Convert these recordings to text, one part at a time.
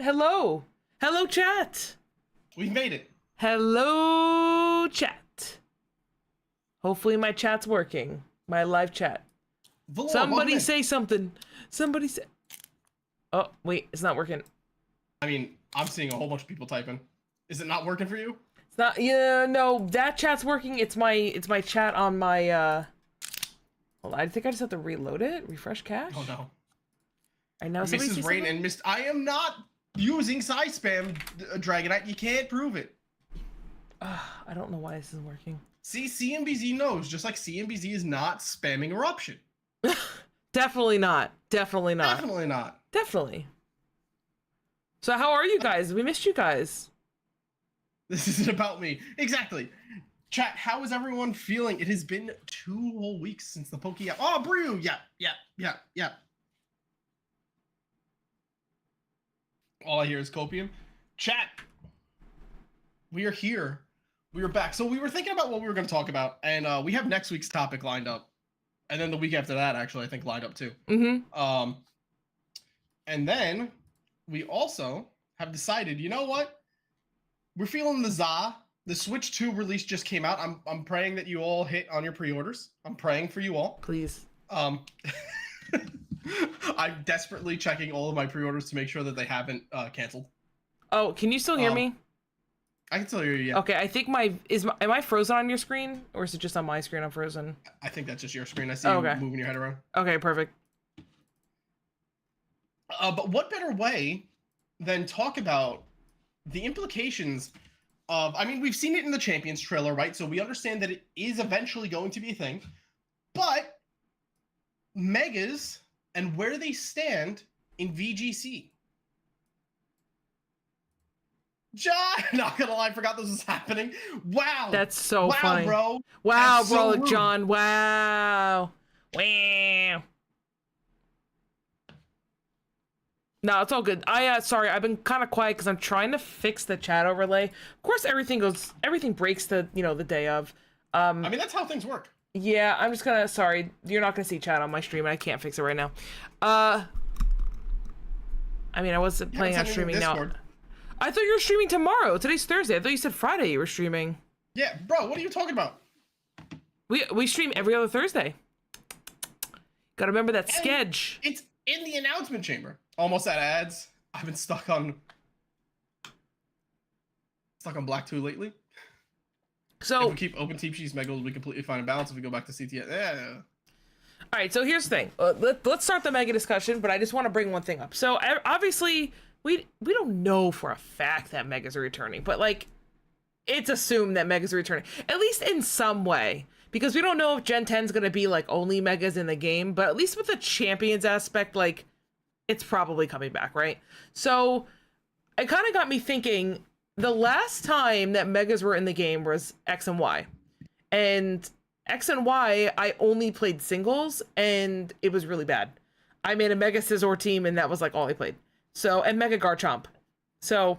Hello. Hello, chat. We've made it. Hello, chat. Hopefully my chat's working. My live chat. Valor, Somebody say something. Somebody say... Oh, wait. It's not working. I mean, I'm seeing a whole bunch of people typing. Is it not working for you? It's not... Yeah, no. That chat's working. It's my chat on my... Hold on. I think I just have to reload it. Refresh cache. Oh, no. I know. Mrs. Rain and Mist... I am not using side spam, Dragonite. You can't prove it. I don't know why this isn't working. See, CMBZ knows, just like CMBZ is not spamming Eruption. Definitely not. Definitely not. Definitely not. Definitely. So how are you guys? We missed you guys. This isn't about me. Exactly. Chat, how is everyone feeling? It has been 2 whole weeks since the PokeYap. Oh, Brew! Yeah. All I hear is copium. Chat, we are here. We are back. So we were thinking about what we were going to talk about, and we have next week's topic lined up. And then the week after that, actually, I think lined up too. Mm-hmm. And then we also have decided, you know what? We're feeling the za. The Switch 2 release just came out. I'm praying that you all hit on your pre-orders. I'm praying for you all. Please. I'm desperately checking all of my pre-orders to make sure that they haven't canceled. Oh, can you still hear me? I can still hear you, yeah. Okay, I think am I frozen on your screen? Or is it just on my screen I'm frozen? I think that's just your screen. I see you moving your head around. Okay, perfect. But what better way than talk about the implications of, I mean, we've seen it in the Champions trailer, right? So we understand that it is eventually going to be a thing, but Megas and where they stand in VGC. John, not gonna lie, I forgot this was happening. Wow. That's so funny. Bro. Wow, bro. bro, John. Wow. Wow. No, it's all good. Sorry, I've been kind of quiet because I'm trying to fix the chat overlay. Of course, everything breaks the day of. I mean, that's how things work. Yeah, I'm just gonna, sorry, you're not gonna see chat on my stream, and I can't fix it right now. I mean, I wasn't planning on streaming now. I thought you were streaming tomorrow. Today's Thursday. I thought you said Friday you were streaming. Yeah, bro, what are you talking about? We stream every other Thursday. Gotta remember that sketch. It's in the announcement chamber. Almost at ads. I've been stuck on Black 2 lately. So if we keep open team cheese Mega, we completely find a balance if we go back to CTS. Yeah. All right, so here's the thing. Let's start the Mega discussion, but I just want to bring one thing up. So obviously, we don't know for a fact that Megas are returning, but like, it's assumed that Megas are returning, at least in some way, because we don't know if Gen 10 is going to be like only Megas in the game, but at least with the Champions aspect, like, it's probably coming back, right? So it kind of got me thinking, the last time that Megas were in the game was X and Y. And X and Y, I only played singles, and it was really bad. I made a Mega Scizor team, and that was like all I played. So, and Mega Garchomp. So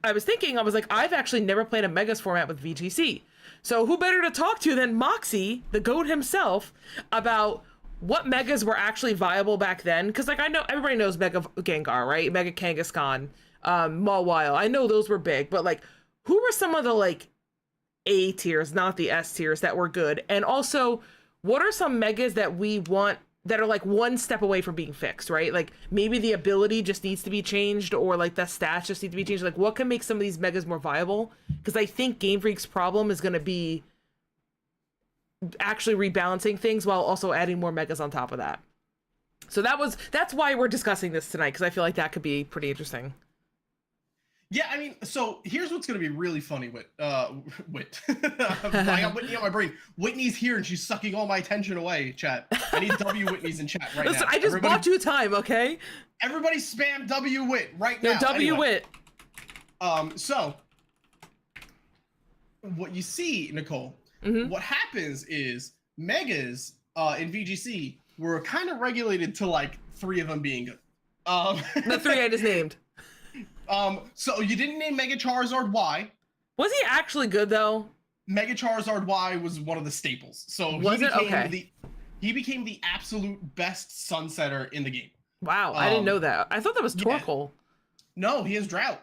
I was thinking, I was like, I've actually never played a Megas format with VGC. So who better to talk to than Moxie, the GOAT himself, about what Megas were actually viable back then? Because like, I know everybody knows Mega Gengar, right? Mega Kangaskhan, Mawile. I know those were big, but like, who were some of the like A tiers, not the S tiers, that were good? And also, what are some Megas that we want that are like one step away from being fixed, right? Like maybe the ability just needs to be changed, or like the stats just need to be changed. Like what can make some of these Megas more viable? Because I think Game Freak's problem is going to be actually rebalancing things while also adding more Megas on top of that. So that's why we're discussing this tonight, because I feel like that could be pretty interesting. Yeah, I mean, so here's what's gonna be really funny with I got Whitney on my brain. Whitney's here and she's sucking all my attention away, chat. I need W Whitney's in chat right now. Listen, I just bought you time, okay? Everybody spam W Wit right now. No, W Wit. So what you see, Nicole, what happens is Megas in VGC were kind of regulated to like 3 of them being good. The 3 I just named. So you didn't name Mega Charizard Y. Was he actually good though? Mega Charizard Y was one of the staples. So he became the absolute best Sunsetter in the game. Wow, I didn't know that. I thought that was Torkoal. No, he has Drought.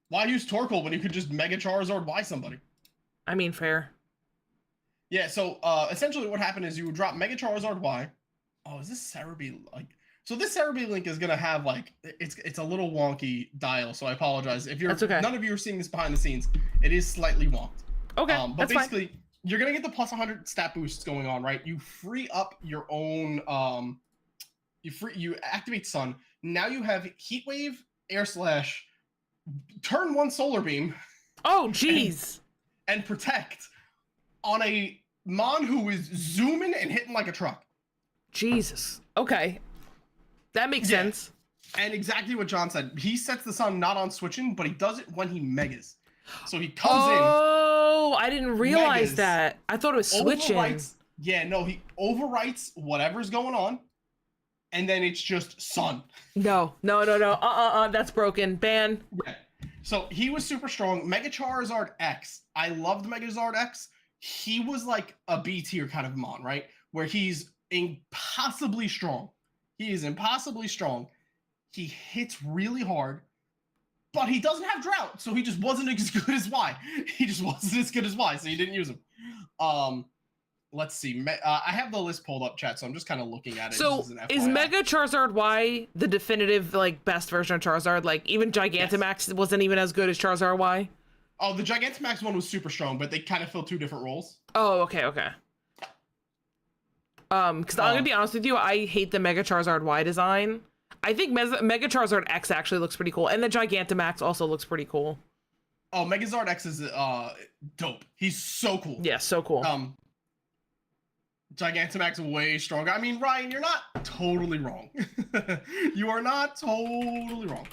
Why use Torkoal when you could just Mega Charizard Y somebody? I mean, fair. Yeah, so essentially what happened is you would drop Mega Charizard Y. Oh, is this Cerebi like? So this Cerebi Link is gonna have like it's a little wonky dial, so I apologize if you're okay. None of you are seeing this behind the scenes. It is slightly wonked. Okay, but that's basically fine. you're gonna get the plus 100 stat boosts going on, right? You free up your own you activate Sun. Now you have Heat Wave, Air Slash, turn 1 Solar Beam. Oh, jeez. And Protect on a Mon who is zooming and hitting like a truck. Jesus. Okay. That makes sense. And exactly what John said. He sets the Sun not on switching, but he does it when he megas. So he comes in. Oh, I didn't realize megas, that. I thought it was switching. Yeah, no, he overwrites whatever's going on. And then it's just Sun. No. That's broken. Ban. Yeah. So he was super strong. Mega Charizard X. I loved Mega Charizard X. He was like a B tier kind of Mon, right? Where he's impossibly strong. He is impossibly strong. He hits really hard, but he doesn't have Drought, so he just wasn't as good as Y. He just wasn't as good as Y, so you didn't use him. Let's see. I have the list pulled up, chat, so I'm just kind of looking at it. So is Mega Charizard Y the definitive like best version of Charizard? Like even Gigantamax wasn't even as good as Charizard Y? Oh, the Gigantamax one was super strong, but they kind of fill two different roles. Oh, okay. Because I'm gonna be honest with you, I hate the Mega Charizard Y design. I think Mega Charizard X actually looks pretty cool, and the Gigantamax also looks pretty cool. Oh, Megazord X is dope. He's so cool. Yeah, so cool. Gigantamax way stronger. I mean, Ryan, you're not totally wrong. You are not totally wrong.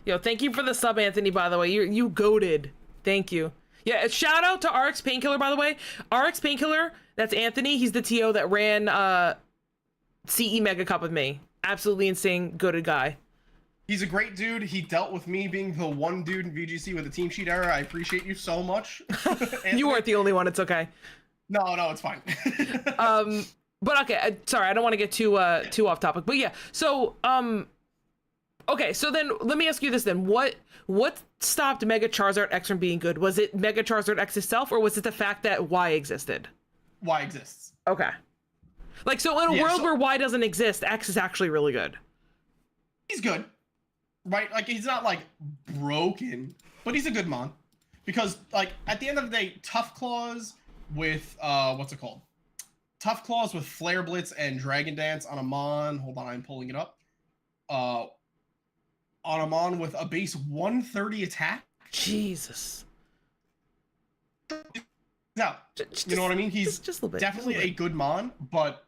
Yo, thank you for the sub, Anthony, by the way. You goated. Thank you. Yeah, shout out to RX Painkiller, by the way. RX Painkiller, that's Anthony. He's the TO that ran CE Mega Cup with me. Absolutely insane, goated guy. He's a great dude. He dealt with me being the one dude in VGC with the team sheet error. I appreciate you so much. You weren't the only one. It's okay. No, it's fine. But okay, sorry, I don't want to get too off topic. But yeah, so okay, so then let me ask you this then: what stopped Mega Charizard X from being good? Was it Mega Charizard X itself, or was it the fact that Y existed? Y exists. Okay. Like, so in a world where Y doesn't exist, X is actually really good. He's good, right? Like, he's not like broken, but he's a good Mon. Because like at the end of the day, Tough Claws with what's it called? Tough Claws with Flare Blitz and Dragon Dance on a Mon. Hold on, I'm pulling it up. On a Mon with a base 130 attack. Jesus. Now, you know what I mean? He's just a little bit, definitely a good Mon, but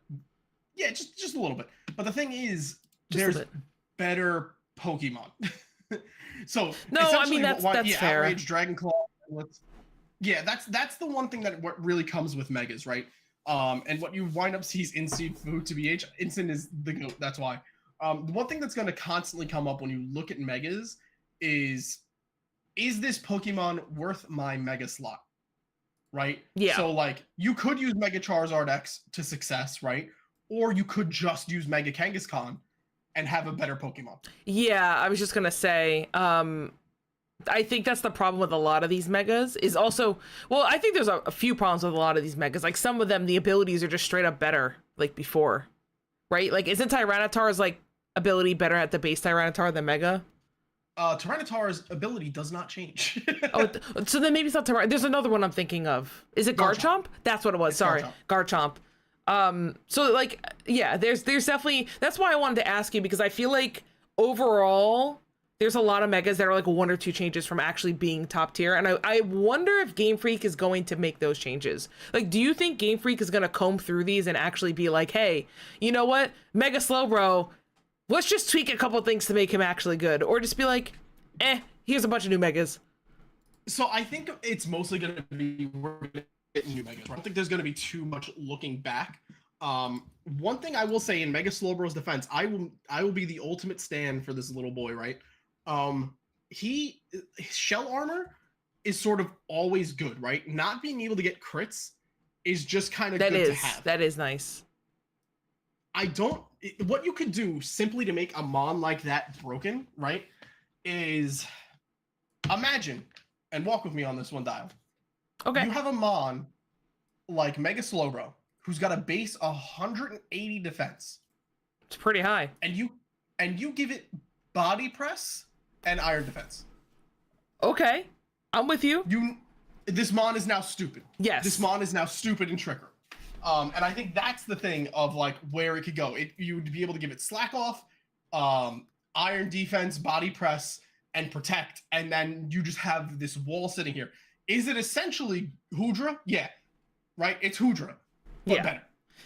yeah, just a little bit. But the thing is, there's better Pokemon. So no, I mean that's fair. Outrage, Dragon Claw. Yeah, that's the one thing that what really comes with Megas, right? And what you wind up sees Instant Food to BH. Instant is the GOAT. That's why. The one thing that's going to constantly come up when you look at Megas is this Pokemon worth my Mega slot? Right? Yeah. So like you could use Mega Charizard X to success, right? Or you could just use Mega Kangaskhan and have a better Pokemon. Yeah, I was just gonna say, I think that's the problem with a lot of these megas is also, well, I think there's a few problems with a lot of these megas. Like some of them, the abilities are just straight up better, like before, right? Like isn't Tyranitar's like ability better at the base Tyranitar than Mega? Tyranitar's ability does not change. Oh, so then maybe it's not Tyranitar. There's another one I'm thinking of. Is it Garchomp? That's what it was. Sorry, Garchomp. So like, yeah, there's definitely, that's why I wanted to ask you, because I feel like overall there's a lot of megas that are like one or two changes from actually being top tier. And I wonder if Game Freak is going to make those changes. Like, do you think Game Freak is going to comb through these and actually be like, hey, you know what? Mega Slowbro, let's just tweak a couple things to make him actually good. Or just be like, here's a bunch of new megas. So I think it's mostly going to be, we're going to get new megas. I don't think there's going to be too much looking back. One thing I will say in Mega Slowbro's defense, I will be the ultimate stand for this little boy, right? His shell armor is sort of always good, right? Not being able to get crits is just kind of good to have. That is nice. What you could do simply to make a Mon like that broken, right, is imagine and walk with me on this one, Dial. Okay. You have a Mon like Mega Slowbro who's got a base 180 defense. It's pretty high. And you give it body press and iron defense. Okay. I'm with you. This Mon is now stupid. Yes. This Mon is now stupid and tricker. And I think that's the thing of like where it could go. You would be able to give it slack off, iron defense, body press, and protect, and then you just have this wall sitting here. Is it essentially Hoodra? Yeah. Right? It's Hoodra. But better.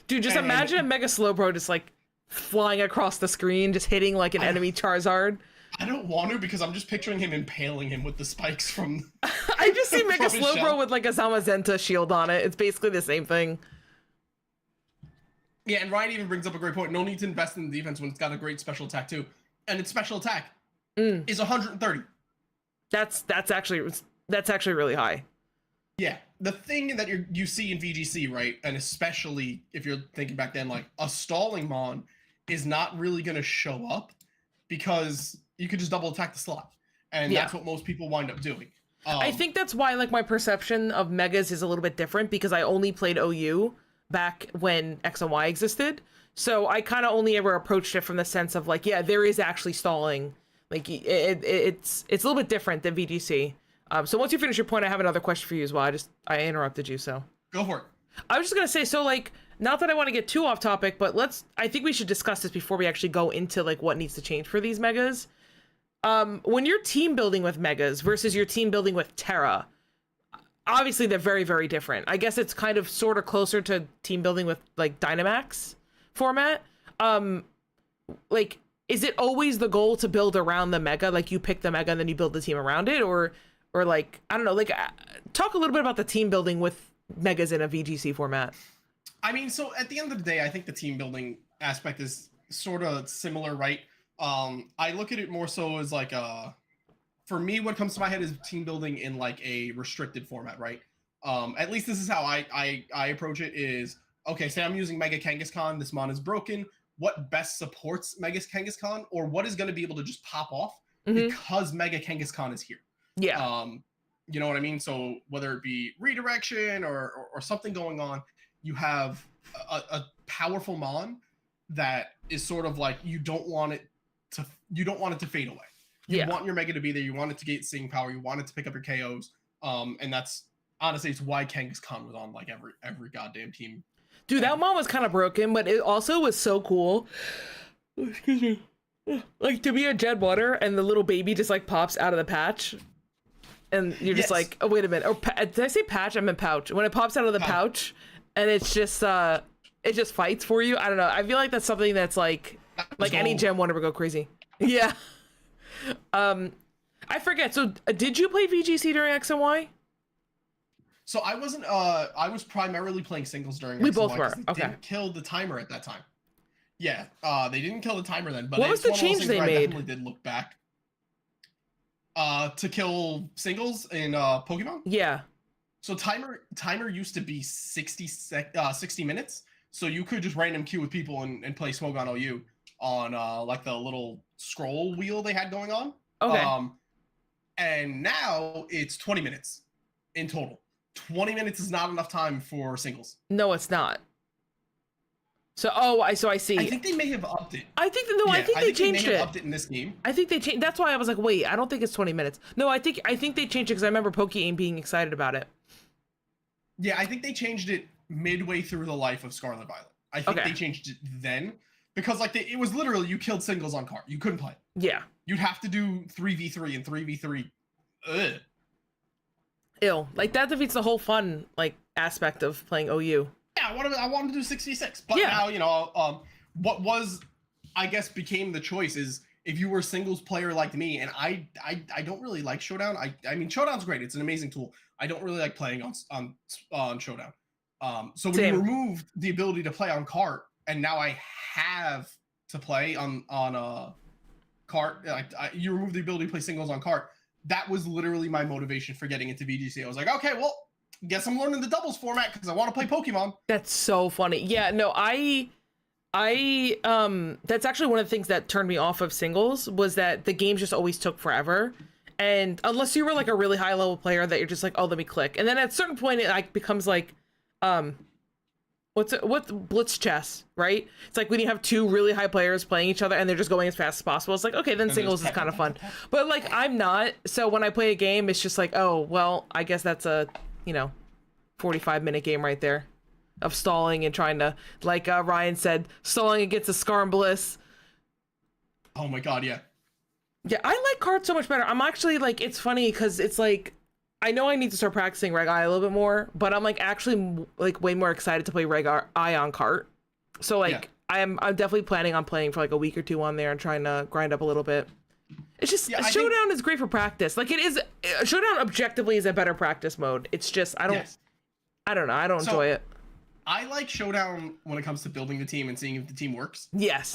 Dude, just imagine a Mega Slowbro just like flying across the screen, just hitting like an enemy Charizard. I don't want to because I'm just picturing him impaling him with the spikes from. I just see Mega Slowbro with like a Zamazenta shield on it. It's basically the same thing. Yeah, and Ryan even brings up a great point. No need to invest in the defense when it's got a great special attack too, and its special attack is 130. That's actually really high. Yeah, the thing that you see in VGC, right, and especially if you're thinking back then, like a stalling Mon is not really going to show up because you could just double attack the slot, and that's what most people wind up doing. I think that's why like my perception of Megas is a little bit different because I only played OU back when X and Y existed. So I kind of only ever approached it from the sense of like, yeah, there is actually stalling. Like it's a little bit different than VGC. So once you finish your point, I have another question for you as well. I interrupted you, so. Go for it. I was just gonna say, so like, not that I want to get too off topic, but I think we should discuss this before we actually go into like what needs to change for these Megas. When you're team building with Megas versus your team building with Terra, obviously they're very, very different. I guess it's kind of sort of closer to team building with like Dynamax format. Like, is it always the goal to build around the Mega? Like you pick the Mega and then you build the team around it, or like, I don't know, like talk a little bit about the team building with Megas in a VGC format. I mean, so at the end of the day, I think the team building aspect is sort of similar, right? I look at it more so as like for me, what comes to my head is team building in like a restricted format, right? At least this is how I approach it is, okay, say I'm using Mega Kangaskhan, this Mon is broken. What best supports Mega Kangaskhan, or what is going to be able to just pop off because Mega Kangaskhan is here? Yeah. You know what I mean? So whether it be redirection or something going on, you have a powerful Mon that is sort of like you don't want it to fade away. You want your Mega to be there. You want it to get seeing power. You want it to pick up your KOs. And that's honestly it's why Kangaskhan was on like every goddamn team. Dude, that Mon was kind of broken, but it also was so cool. Excuse me. Like to be a Jet Water and the little baby just like pops out of the patch. And you're just like, oh, wait a minute. Or did I say patch? I meant pouch. When it pops out of the pouch and it's just, it just fights for you. I don't know. I feel like that's something that's like any Gen 1 would go crazy. Yeah. I forget. So did you play VGC during X and Y? So I wasn't, I was primarily playing singles during We X and both Y were. They Okay. didn't kill the timer at that time. Yeah. They didn't kill the timer then, but What was the one of those change things they where made? I definitely did look back. To kill singles in Pokemon? Yeah. So timer used to be 60 minutes. So you could just random queue with people and play Smogon OU on like the little scroll wheel they had going on. Okay. And now it's 20 minutes in total. 20 minutes is not enough time for singles. No, it's not. So, I see. I think they may have upped it. I think they changed may it. have upped it in this game. I think they changed. That's why I was like, wait, I don't think it's 20 minutes. No, I think they changed it because I remember PokeYap being excited about it. Yeah, I think they changed it midway through the life of Scarlet Violet. I think they changed it then because like it was literally you killed singles on cart. You couldn't play. Yeah. You'd have to do 3v3 and 3v3. Ugh. Ew. Like that defeats the whole fun like aspect of playing OU. Yeah, I wanted to do 6v6, but now you know what was I guess became the choice is if you were a singles player like me, and I don't really like Showdown. I mean Showdown's great; it's an amazing tool. I don't really like playing on Showdown. So when you removed the ability to play on cart, and now I have to play on cart, you removed the ability to play singles on cart. That was literally my motivation for getting into VGC. I was like, okay, well. Guess I'm learning the doubles format because I want to play Pokemon. That's so funny. Yeah, no, I That's actually one of the things that turned me off of singles, was that the games just always took forever. And unless you were like a really high level player that you're just like, oh, let me click. And then at a certain point it like becomes like, what's blitz chess, right? It's like when you have two really high players playing each other and they're just going as fast as possible. It's like, okay, then singles is kind of fun. But like, I'm not. So when I play a game, it's just like, oh, well, I guess that's a, 45-minute game right there of stalling and trying to, like Ryan said, stalling against a Skarmbliss. Oh my god, yeah. Yeah, I like cards so much better. I'm actually like, it's funny because it's like, I know I need to start practicing Reg I a little bit more, but I'm like actually like way more excited to play Reg I on cart. So like I'm definitely planning on playing for like a week or two on there and trying to grind up a little bit. It's just Showdown is great for practice. Like it is, Showdown objectively is a better practice mode. It's just I don't know. I don't enjoy it. I like Showdown when it comes to building the team and seeing if the team works. Yes.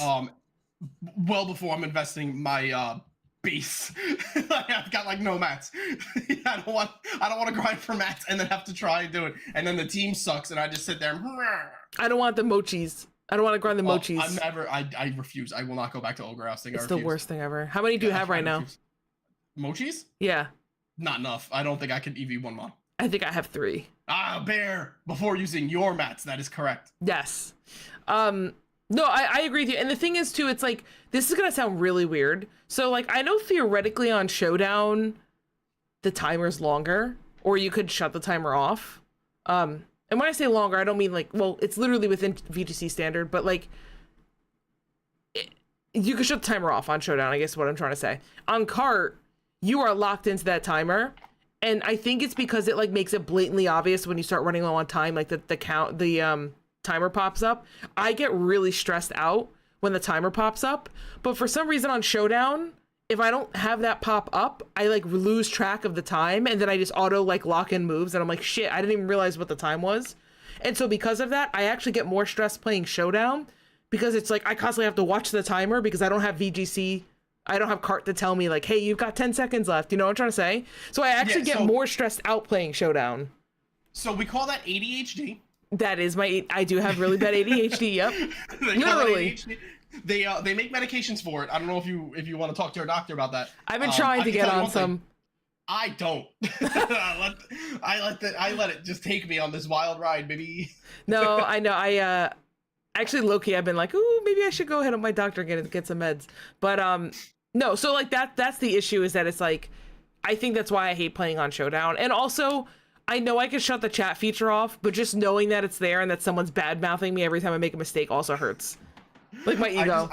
Well before I'm investing my base. I've got like no mats. I don't want to grind for mats and then have to try and do it. And then the team sucks and I just sit there. I don't want the mochis. I don't want to grind the mochis. I refuse. I will not go back to Ogre Ousting. It's the worst thing ever. How many do you have right now? Mochis? Yeah. Not enough. I don't think I could EV one mod. I think I have 3. Bear, before using your mats. That is correct. Yes. No, I agree with you. And the thing is too, it's like, this is going to sound really weird. So like, I know theoretically on Showdown, the timer's longer, or you could shut the timer off. And when I say longer, I don't mean like, well, it's literally within VGC standard, but like, you could shut the timer off on Showdown, I guess is what I'm trying to say. On cart, you are locked into that timer. And I think it's because it like makes it blatantly obvious when you start running low on time, like the timer pops up. I get really stressed out when the timer pops up, but for some reason on Showdown, if I don't have that pop up, I like lose track of the time, and then I just auto like lock in moves, and I'm like, shit, I didn't even realize what the time was. And so because of that, I actually get more stressed playing Showdown, because it's like I constantly have to watch the timer because I don't have VGC. I don't have cart to tell me like, hey, you've got 10 seconds left. You know what I'm trying to say? So I actually get more stressed out playing Showdown. So we call that ADHD. That is I do have really bad ADHD. Yep. Literally. They make medications for it. I don't know if you want to talk to your doctor about that. I've been trying to get on some. I don't. I let it just take me on this wild ride, baby. No, I know. Actually, low-key, I've been like, ooh, maybe I should go ahead to my doctor and get some meds. But no, so like that's the issue, is that it's like, I think that's why I hate playing on Showdown. And also, I know I can shut the chat feature off, but just knowing that it's there and that someone's bad-mouthing me every time I make a mistake also hurts. Like my ego.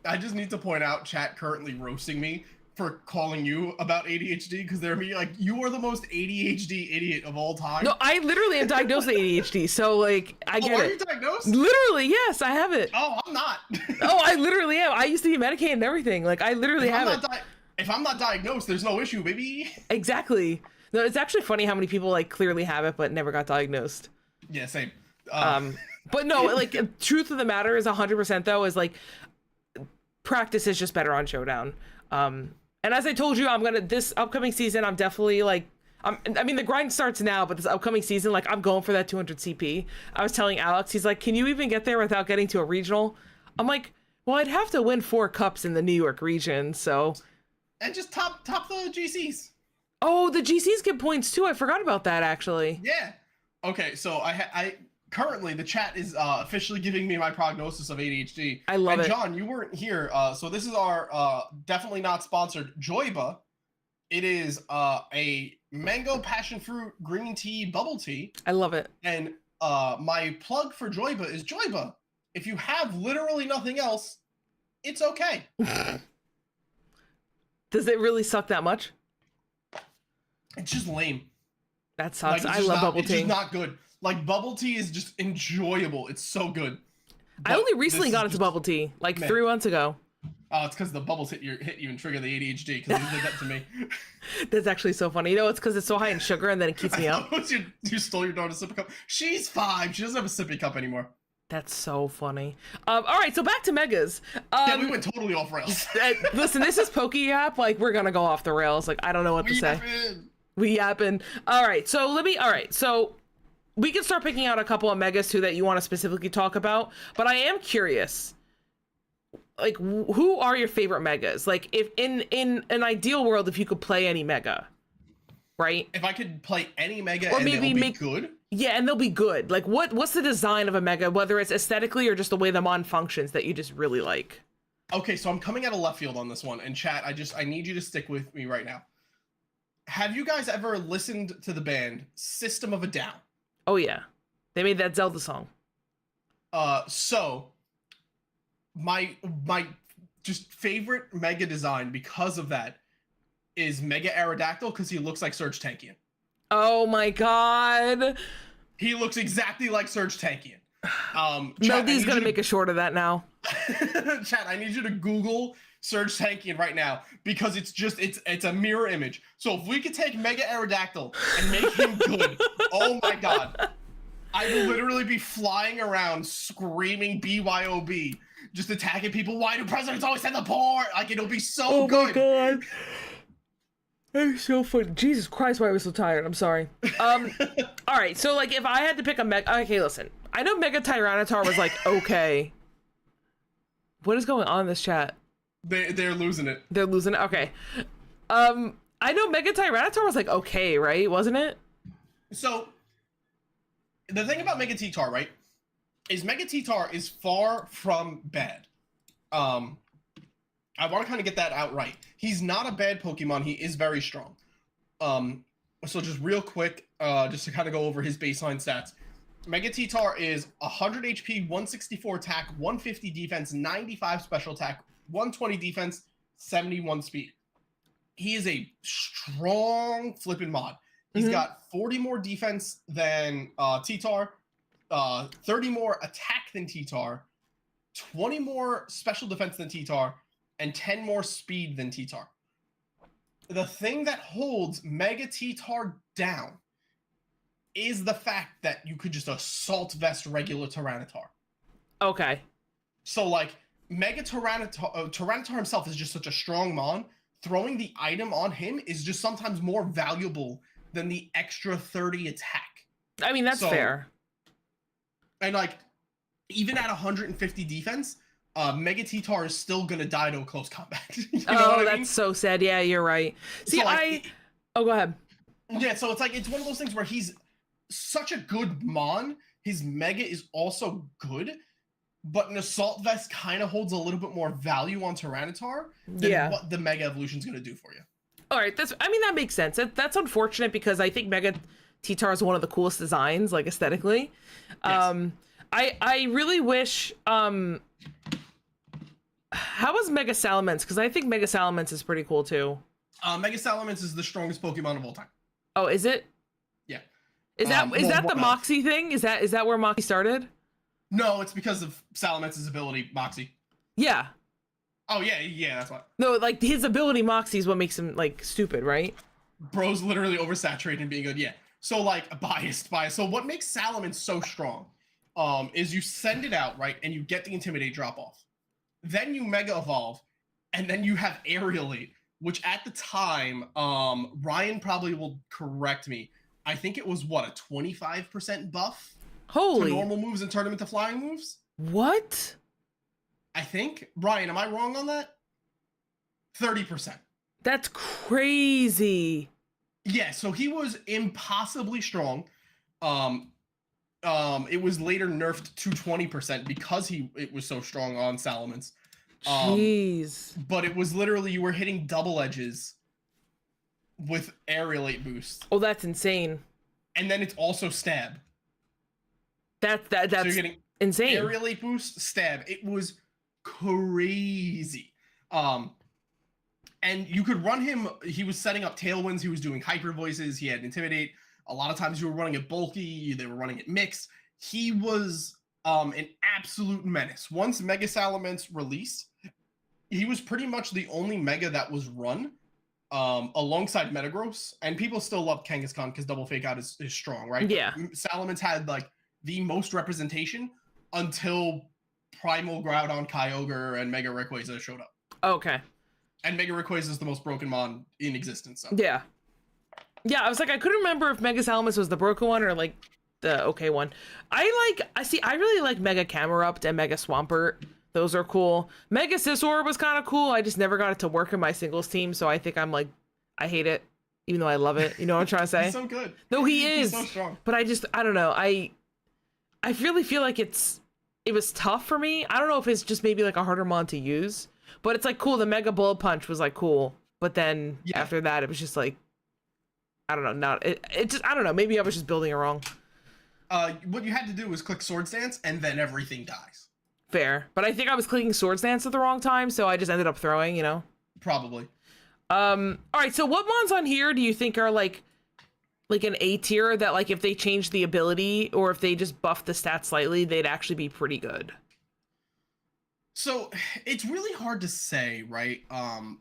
I just need to point out, chat currently roasting me for calling you about ADHD, because they're me like, you are the most ADHD idiot of all time. No, I literally am diagnosed with ADHD, so like I get it. Are you diagnosed? Literally, yes, I have it. Oh, I'm not. Oh, I literally am. I used to be medicated and everything. Like I literally have it. If I'm not diagnosed, there's no issue, baby. Exactly. No, it's actually funny how many people like clearly have it but never got diagnosed. Yeah, same. But no, like truth of the matter is 100% though, is like practice is just better on Showdown. And as I told you, this upcoming season, I'm definitely like, I mean, the grind starts now, but this upcoming season, like I'm going for that 200 CP. I was telling Alex, he's like, can you even get there without getting to a regional? I'm like, well, I'd have to win 4 cups in the New York region, so. And just top the GCs. Oh, the GCs get points too. I forgot about that actually. Yeah. Okay, so I currently the chat is officially giving me my prognosis of ADHD. I love it. And John, you weren't here, so this is our definitely not sponsored Joyba. It is a mango passion fruit green tea bubble tea. I love it. And my plug for Joyba is Joyba. If you have literally nothing else, it's okay. Does it really suck that much? It's just lame. That sucks. Like, I love bubble tea. It's just not good. Like, bubble tea is just enjoyable. It's so good. But I only recently got into bubble tea, like 3 months ago. Oh, it's because the bubbles hit you and trigger the ADHD, because they did that to me. That's actually so funny. You know, it's because it's so high in sugar and then it keeps me up. You stole your daughter's sippy cup. She's 5. She doesn't have a sippy cup anymore. That's so funny. All right, so back to megas. Yeah, we went totally off rails. Listen, this is PokeYap. Like, we're gonna go off the rails. Like, I don't know what to say. We yapping. All right, so we can start picking out a couple of megas too that you want to specifically talk about. But I am curious, like, who are your favorite megas? Like, if in an ideal world, if you could play any mega, right? If I could play any mega Or and maybe they'll be make good. Yeah, and they'll be good. Like, what's the design of a mega, whether it's aesthetically or just the way the mon functions that you just really like? Okay, so I'm coming out of left field on this one, and chat, I need you to stick with me right now. Have you guys ever listened to the band System of a Down? Oh yeah, they made that Zelda song. So my just favorite mega design because of that is Mega Aerodactyl, because he looks like Surge Tankian. Oh my god. He looks exactly like Surge Tankian. Melody's gonna make a short of that now. Chat, I need you to Google Surge Tankian right now, because it's a mirror image. So if we could take Mega Aerodactyl and make him good, oh my god, I will literally be flying around screaming BYOB, just attacking people. Why do presidents always send the poor? Like, it'll be so good. Oh my god. That's so funny. Jesus Christ, why am I so tired? I'm sorry. All right, so like if I had to pick a mega, okay, listen. I know Mega Tyranitar was like okay. What is going on in this chat? They're losing it. They're losing it. Okay. I know Mega Tyranitar was like okay, right? Wasn't it? So the thing about Mega T-Tar, right, is Mega T-Tar is far from bad. I want to kind of get that out right. He's not a bad Pokemon. He is very strong. So just real quick, just to kind of go over his baseline stats. Mega T-Tar is 100 HP, 164 attack, 150 defense, 95 special attack, 120 defense, 71 speed. He is a strong flipping mod. He's got 40 more defense than T-Tar, 30 more attack than T-Tar, 20 more special defense than T-Tar, and 10 more speed than T-Tar. The thing that holds Mega T-Tar down is the fact that you could just assault vest regular Tyranitar. Okay. So like Mega Tyranitar himself is just such a strong mon. Throwing the item on him is just sometimes more valuable than the extra 30 attack. I mean, that's fair. And like, even at 150 defense, Mega T-Tar is still gonna die to a close combat. You know what I mean? That's so sad. Yeah, you're right. See, so, like, oh, go ahead. Yeah, so it's like, it's one of those things where he's such a good mon, his Mega is also good, but an Assault Vest kind of holds a little bit more value on Tyranitar than what the Mega Evolution's gonna do for you. All right, that makes sense. That's unfortunate because I think Mega T-Tar is one of the coolest designs, like aesthetically. Yes. I really wish. How was Mega Salamence? Because I think Mega Salamence is pretty cool too. Mega Salamence is the strongest Pokemon of all time. Oh, is it? Yeah. Is that the Moxie thing? Is that where Moxie started? No, it's because of Salamence's ability, Moxie. Yeah. Oh yeah, that's why. No, like his ability Moxie is what makes him like stupid, right? Bro's literally oversaturated and being good. Yeah. So like biased. So what makes Salamence so strong is you send it out, right, and you get the Intimidate drop off. Then you Mega Evolve, and then you have Aerialate, which at the time, Ryan probably will correct me. I think it was what, a 25% buff to normal moves and turn them into flying moves? What? I think. Ryan, am I wrong on that? 30%. That's crazy. Yeah, so he was impossibly strong. It was later nerfed to 20% because it was so strong on Salamence. Jeez. But it was literally, you were hitting double edges with Aerialate boost. Oh, that's insane. And then it's also stab. That's so you're getting insane. Aerialate boost, stab. It was crazy. And you could run him, he was setting up Tailwinds, he was doing Hyper Voices, he had Intimidate. A lot of times you were running it bulky, they were running it mix. He was an absolute menace. Once Mega Salamence released, he was pretty much the only Mega that was run alongside Metagross. And people still love Kangaskhan because Double Fake Out is strong, right? Yeah. Salamence had like the most representation until Primal Groudon, Kyogre, and Mega Rayquaza showed up. Okay. And Mega Rayquaza is the most broken mon in existence. So. Yeah. Yeah, I was like, I couldn't remember if Mega Salamence was the broken one or like the okay one. I really like Mega Camerupt and Mega Swampert. Those are cool. Mega Scizor was kind of cool. I just never got it to work in my singles team, so I think I'm like, I hate it, even though I love it. You know what I'm trying to say? He's so good. No, he is. He's so strong. But I don't know. I really feel like it was tough for me. I don't know if it's just maybe like a harder mon to use, but it's like cool. The Mega Bullet Punch was like cool, but then after that, it was just like, I don't know. It just, I don't know. Maybe I was just building it wrong. What you had to do was click Swords Dance, and then everything dies. Fair, but I think I was clicking Swords Dance at the wrong time, so I just ended up throwing. You know. Probably. All right. So what mons on here do you think are like an A tier that like if they change the ability or if they just buff the stats slightly, they'd actually be pretty good? So it's really hard to say, right?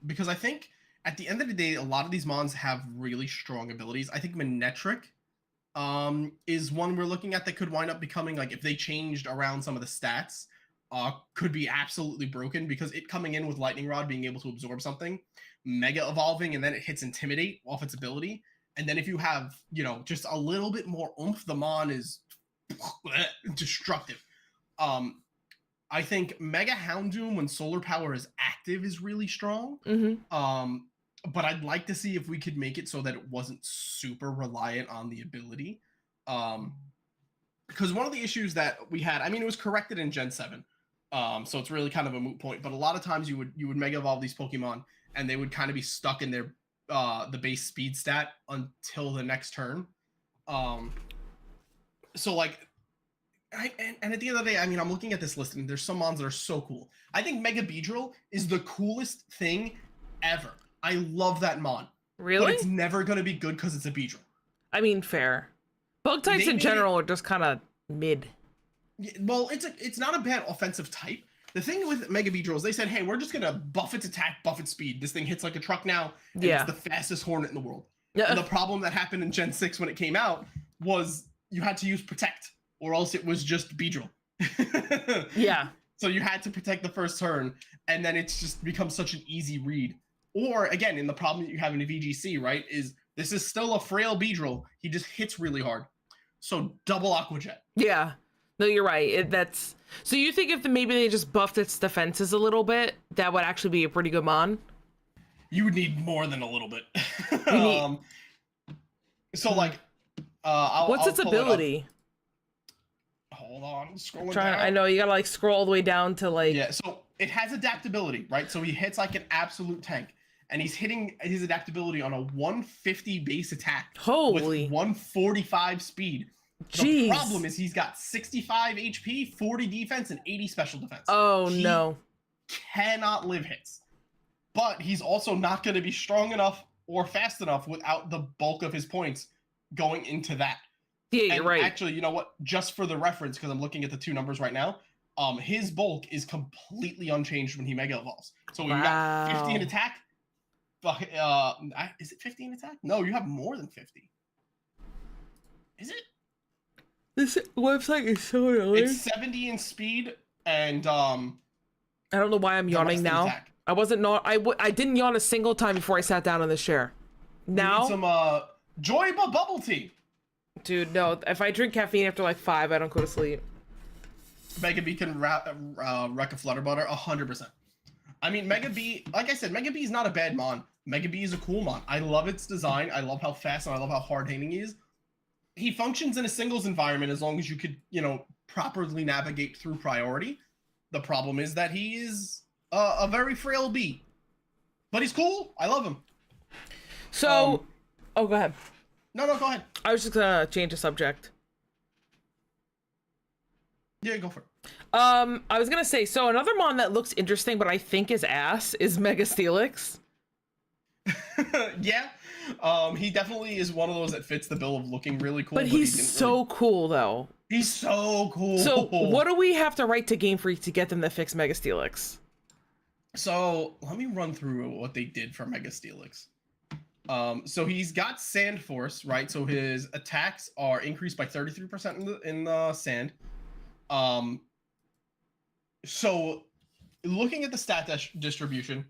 Because I think at the end of the day, a lot of these mons have really strong abilities. I think Manectric is one we're looking at that could wind up becoming, like, if they changed around some of the stats, could be absolutely broken, because it coming in with Lightning Rod, being able to absorb something, Mega Evolving, and then it hits Intimidate off its ability. And then if you have, you know, just a little bit more oomph, the mon is destructive. I think Mega Houndoom, when Solar Power is active, is really strong. But I'd like to see if we could make it so that it wasn't super reliant on the ability. Because one of the issues that we had, I mean, it was corrected in Gen 7. So it's really kind of a moot point. But a lot of times you would Mega Evolve these Pokemon, and they would kind of be stuck in their the base speed stat until the next turn. So like, and at the end of the day, I mean, I'm looking at this list, and there's some mons that are so cool. I think Mega Beedrill is the coolest thing ever. I love that mon. Really? But it's never going to be good because it's a Beedrill. I mean, fair. Bug types in general are just kind of mid. Well, it's not a bad offensive type. The thing with Mega Beedrill is they said, hey, we're just going to buff its attack, buff its speed. This thing hits like a truck now, and it's the fastest Hornet in the world. And the problem that happened in Gen 6 when it came out was you had to use Protect, or else it was just Beedrill. Yeah. So you had to protect the first turn, and then it's just become such an easy read. Or, again, in the problem that you have in a VGC, right, is this is still a frail Beedrill. He just hits really hard. So double Aqua Jet. Yeah. No, you're right. So you think if maybe they just buffed its defenses a little bit, that would actually be a pretty good mon? You would need more than a little bit. So, like, what's its ability? Hold on, scrolling down. I know you gotta like scroll all the way down to like. Yeah, so it has adaptability, right? So he hits like an absolute tank, and he's hitting his adaptability on a 150 base attack. Holy. With 145 speed. Jeez. The problem is he's got 65 HP, 40 defense, and 80 special defense. Oh, he no. Cannot live hits. But he's also not going to be strong enough or fast enough without the bulk of his points going into that. Yeah, you're right. Actually, you know what? Just for the reference, because I'm looking at the two numbers right now, his bulk is completely unchanged when he Mega Evolves. So we've got 50 in attack. Is it 50 in attack? No, you have more than 50. Is it? This website is so annoying. It's 70 in speed, and I don't know why I'm yawning now. Attack. I didn't yawn a single time before I sat down on this chair. Now you need some Joyba bubble tea. Dude, no. If I drink caffeine after like 5, I don't go to sleep. Mega B can wreck a Flutter Butter 100%. I mean, Mega B, like I said, Mega B is not a bad mon. Mega B is a cool mon. I love its design. I love how fast and I love how hard-hitting he is. He functions in a singles environment as long as you could, you know, properly navigate through priority. The problem is that he is a very frail bee. But he's cool. I love him. So, go ahead. No, go ahead. I was just gonna change the subject. Yeah, go for it. I was gonna say, so another mon that looks interesting, but I think is ass, is Mega Steelix. Yeah. He definitely is one of those that fits the bill of looking really cool. But he's so cool, though. He's so cool. So what do we have to write to Game Freak to get them to fix Mega Steelix? So let me run through what they did for Mega Steelix. So he's got Sand Force, right? So his attacks are increased by 33% in the sand. So looking at the stat distribution,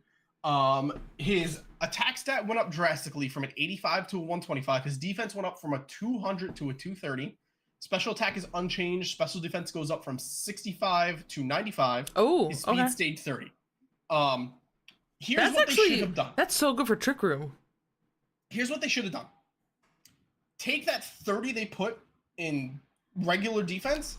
his attack stat went up drastically from an 85 to a 125. His defense went up from a 200 to a 230. Special attack is unchanged. Special defense goes up from 65 to 95. Oh, His speed okay. stayed 30. Here's That's what they actually should have done. that's so good for Trick Room. Here's what they should have done. Take that 30 they put in regular defense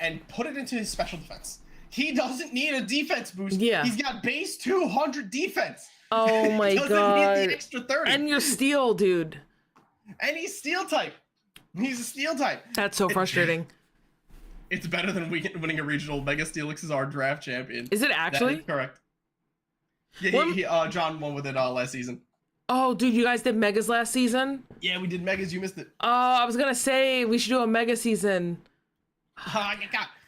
and put it into his special defense. He doesn't need a defense boost. Yeah. He's got base 200 defense. Oh my He doesn't god. need the extra 30. And you're steel, dude. And he's steel type. He's a steel type. That's so frustrating. It's better than winning a regional. Mega Steelix is our draft champion. Is it actually? That is correct. Yeah, John won with it last season. Oh, dude, you guys did megas last season? Yeah, we did megas. You missed it. Oh, I was gonna say we should do a mega season. I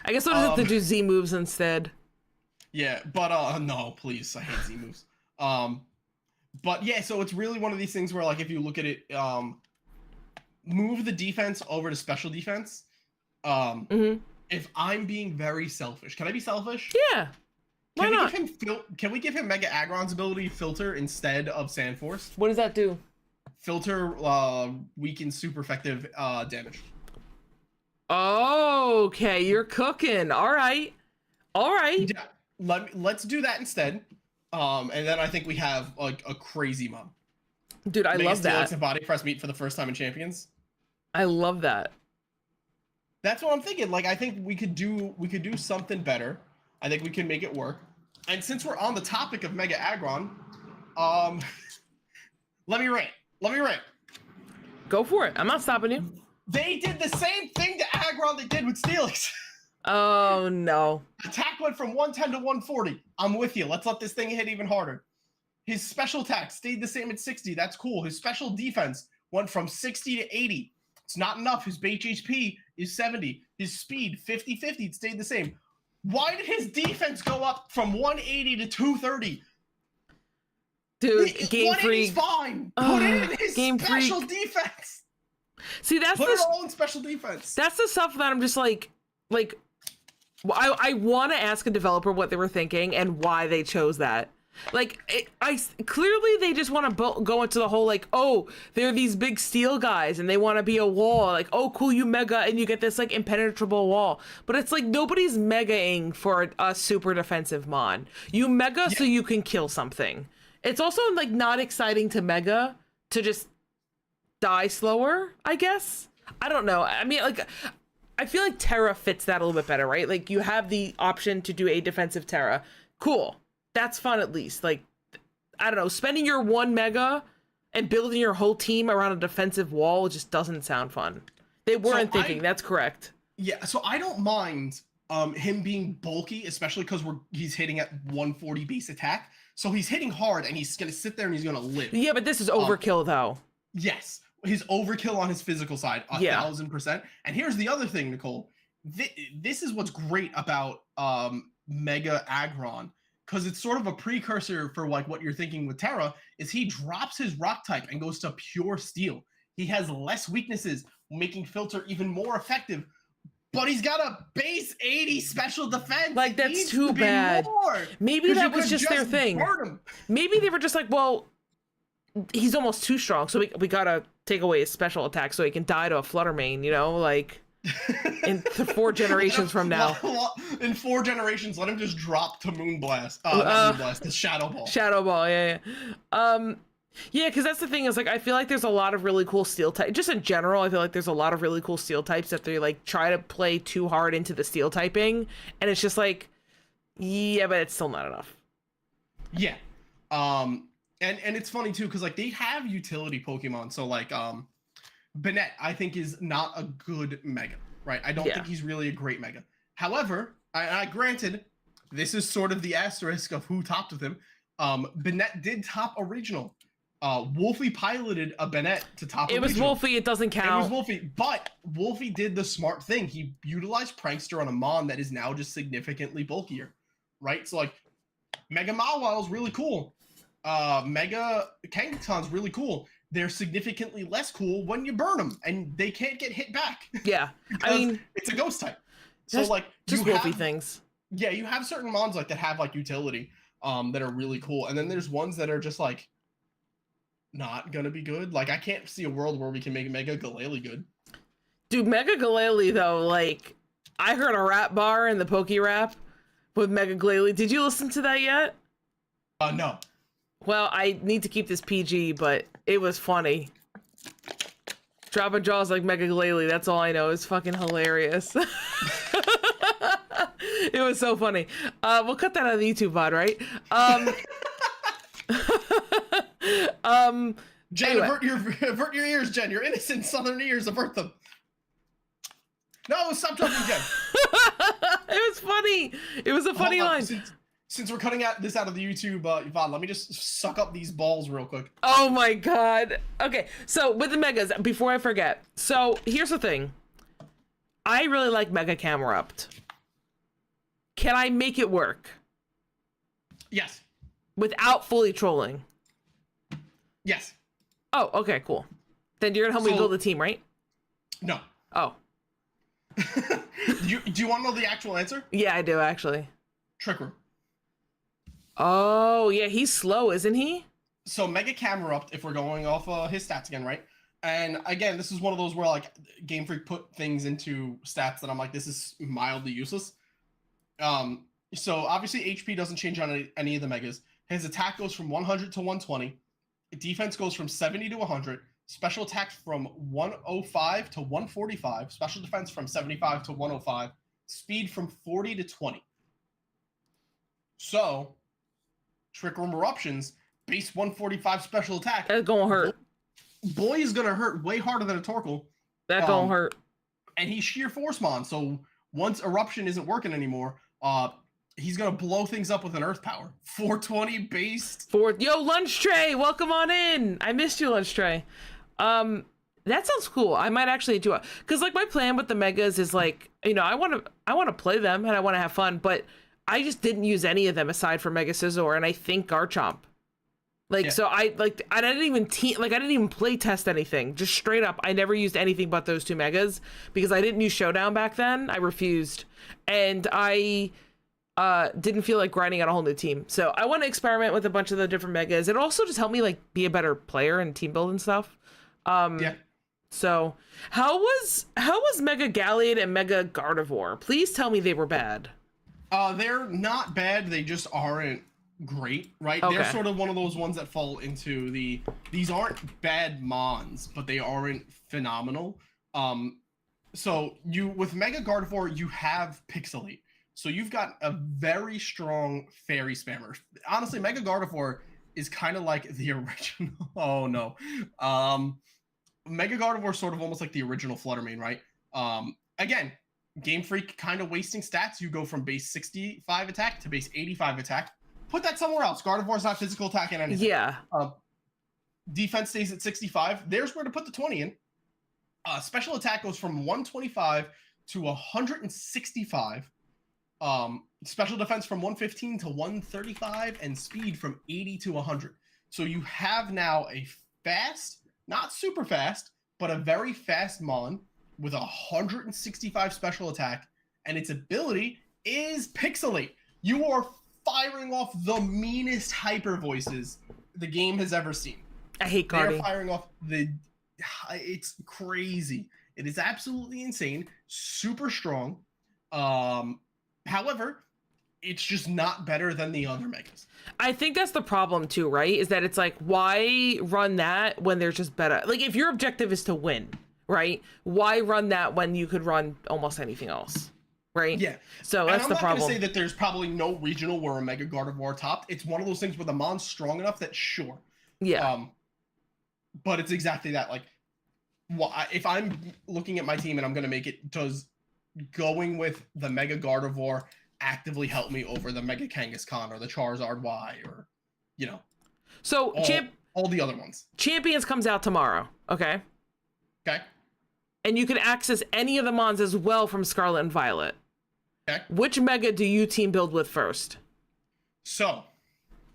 guess we'll just have to do Z moves instead. Yeah, but no, please, I hate Z moves. But yeah, so it's really one of these things where, like, if you look at it, move the defense over to special defense. If I'm being very selfish, can I be selfish? Yeah. Why not? Can we give him Mega Aggron's ability filter instead of Sandforce? What does that do? Filter weakens super effective damage. Okay, you're cooking. All right. Yeah, let's do that instead. And then I think we have like a crazy mom. Dude, I love that. And body press meet for the first time in Champions. I love that. That's what I'm thinking. Like, I think we could do something better. I think we can make it work. And since we're on the topic of Mega Aggron, let me rant. Go for it. I'm not stopping you. They did the same thing to Aggron they did with Steelix. Oh no. Attack went from 110 to 140. I'm with you. Let's let this thing hit even harder. His special attack stayed the same at 60. That's cool. His special defense went from 60 to 80. It's not enough. His base HP is 70. His speed, 50-50. It stayed the same. Why did his defense go up from 180 to 230? Dude, Game Freak. Fine. Put it in his special defense. See, that's Put it all in special defense. That's the stuff that I'm just like, I want to ask a developer what they were thinking and why they chose that. Like, clearly they just want to go into the whole, like, oh, they're these big steel guys and they want to be a wall. Like, oh, cool, you mega and you get this, like, impenetrable wall. But it's like nobody's megaing for a super defensive mon. You mega so you can kill something. It's also, like, not exciting to mega to just die slower, I guess. I don't know. I mean, like, I feel like Terra fits that a little bit better, right? Like, you have the option to do a defensive Terra. Cool. That's fun, at least. Like, I don't know, spending your 1 mega and building your whole team around a defensive wall just doesn't sound fun. They weren't thinking. That's correct. Yeah, so I don't mind him being bulky, especially because he's hitting at 140 base attack. So he's hitting hard, and he's going to sit there and he's going to live. Yeah, but this is overkill, though. Yes. His overkill on his physical side, 1,000%. And here's the other thing, Nicole. This is what's great about Mega Aggron, because it's sort of a precursor for like what you're thinking with Terra, is he drops his rock type and goes to pure steel. He has less weaknesses, making filter even more effective, but he's got a base 80 special defense. Like, that's too bad. Maybe that was just their thing. Maybe they were just like, well, he's almost too strong, so we gotta take away his special attack so he can die to a flutter main, you know, like in 4 generations from now. In 4 generations, let him just drop to Moonblast. Not Moonblast, the Shadow Ball. Shadow Ball, yeah. Yeah, because that's the thing is, like, I feel like there's a lot of really cool steel types. Just in general, I feel like there's a lot of really cool steel types that they, like, try to play too hard into the steel typing, and it's just like, yeah, but it's still not enough. Yeah. And it's funny, too, because, like, they have utility Pokemon, so, like, Bennett, I think, is not a good mega, right? I don't think he's really a great mega. However, I granted, this is sort of the asterisk of who topped with him. Bennett did top a regional. Wolfie piloted a Bennett to top a regional. It was Wolfie, it doesn't count. It was Wolfie, but Wolfie did the smart thing. He utilized Prankster on a Mon that is now just significantly bulkier, right? So, like, Mega Mawile is really cool. Mega Kangaton's really cool. They're significantly less cool when you burn them, and they can't get hit back. Yeah, I mean, it's a ghost type. So like, just Wolfie things. Yeah, you have certain mons like that have like utility, that are really cool, and then there's ones that are just like not gonna be good. Like, I can't see a world where we can make Mega Galele good. Dude, Mega Glalie, though, like, I heard a rap bar in the PokeYap with Mega Glalie. Did you listen to that yet? No. Well, I need to keep this PG, but it was funny. Dropping jaws like Mega Glalie, that's all I know. It's fucking hilarious. It was so funny. We'll cut that out of the YouTube VOD, right? Jen, anyway. avert your ears, Jen. Your innocent southern ears, avert them. No, stop jumping, Jen. It was funny. It was a funny line. Since we're cutting this out of the YouTube VOD, let me just suck up these balls real quick. Oh my god. Okay, so with the Megas, before I forget. So here's the thing. I really like Mega Camerupt. Can I make it work? Yes. Without fully trolling? Yes. Oh, okay, cool. Then you're gonna help me build a team, right? No. Oh. Do you want to know the actual answer? Yeah, I do, actually. Trick Room. Oh, yeah, he's slow, isn't he? So Mega Camerupt, if we're going off his stats again, right? And again, this is one of those where like Game Freak put things into stats that I'm like, this is mildly useless. So obviously HP doesn't change on any of the Megas. His attack goes from 100 to 120. Defense goes from 70 to 100. Special attack from 105 to 145. Special defense from 75 to 105. Speed from 40 to 20. So, Trick Room Eruptions, base 145 special attack. That's gonna hurt. Boy is gonna hurt way harder than a Torkoal. That's gonna hurt. And he's sheer force mon, so once Eruption isn't working anymore, he's gonna blow things up with an Earth Power. 420 base. Yo, Lunch Tray, welcome on in. I missed you, Lunch Tray. That sounds cool. I might actually do it, because like my plan with the Megas is like, you know, I want to play them and I want to have fun, but I just didn't use any of them aside from Mega Scizor and I think Garchomp. Like, yeah. So I didn't even play test anything. Just straight up, I never used anything but those two Megas because I didn't use Showdown back then. I refused, and I didn't feel like grinding out a whole new team. So I want to experiment with a bunch of the different Megas. It also just helped me like be a better player and team build and stuff. Yeah. So how was Mega Galliard and Mega Gardevoir? Please tell me they were bad. They're not bad. They just aren't great, right? Okay. They're sort of one of those ones that fall into these aren't bad mons, but they aren't phenomenal. So with Mega Gardevoir, you have Pixelate. So you've got a very strong fairy spammer. Honestly, Mega Gardevoir is kind of like the original. Oh no. Mega Gardevoir is sort of almost like the original Fluttermane, right? Again, Game Freak kind of wasting stats. You go from base 65 attack to base 85 attack. Put that somewhere else. Gardevoir's not physical attacking anything. Yeah. Defense stays at 65. There's where to put the 20 in. Special attack goes from 125 to 165. Special defense from 115 to 135, and speed from 80 to 100. So you have now a fast, not super fast, but a very fast mon with 165 special attack, and its ability is Pixelate. You are firing off the meanest hyper voices the game has ever seen. I hate Guardy. They're firing off it's crazy. It is absolutely insane. Super strong. However, it's just not better than the other Megas. I think that's the problem too, right? Is that it's like, why run that when there's just better? Like, if your objective is to win, right? Why run that when you could run almost anything else, right? Yeah. So that's the problem. I'm not going to say that there's probably no regional where a Mega Gardevoir topped. It's one of those things where the mon's strong enough that sure. Yeah. But it's exactly that. Like, if I'm looking at my team and I'm going to make it, does going with the Mega Gardevoir actively help me over the Mega Kangaskhan or the Charizard Y or, you know, so all the other ones. Champions comes out tomorrow. Okay. Okay. And you can access any of the mons as well from Scarlet and Violet. Okay. Which Mega do you team build with first? So.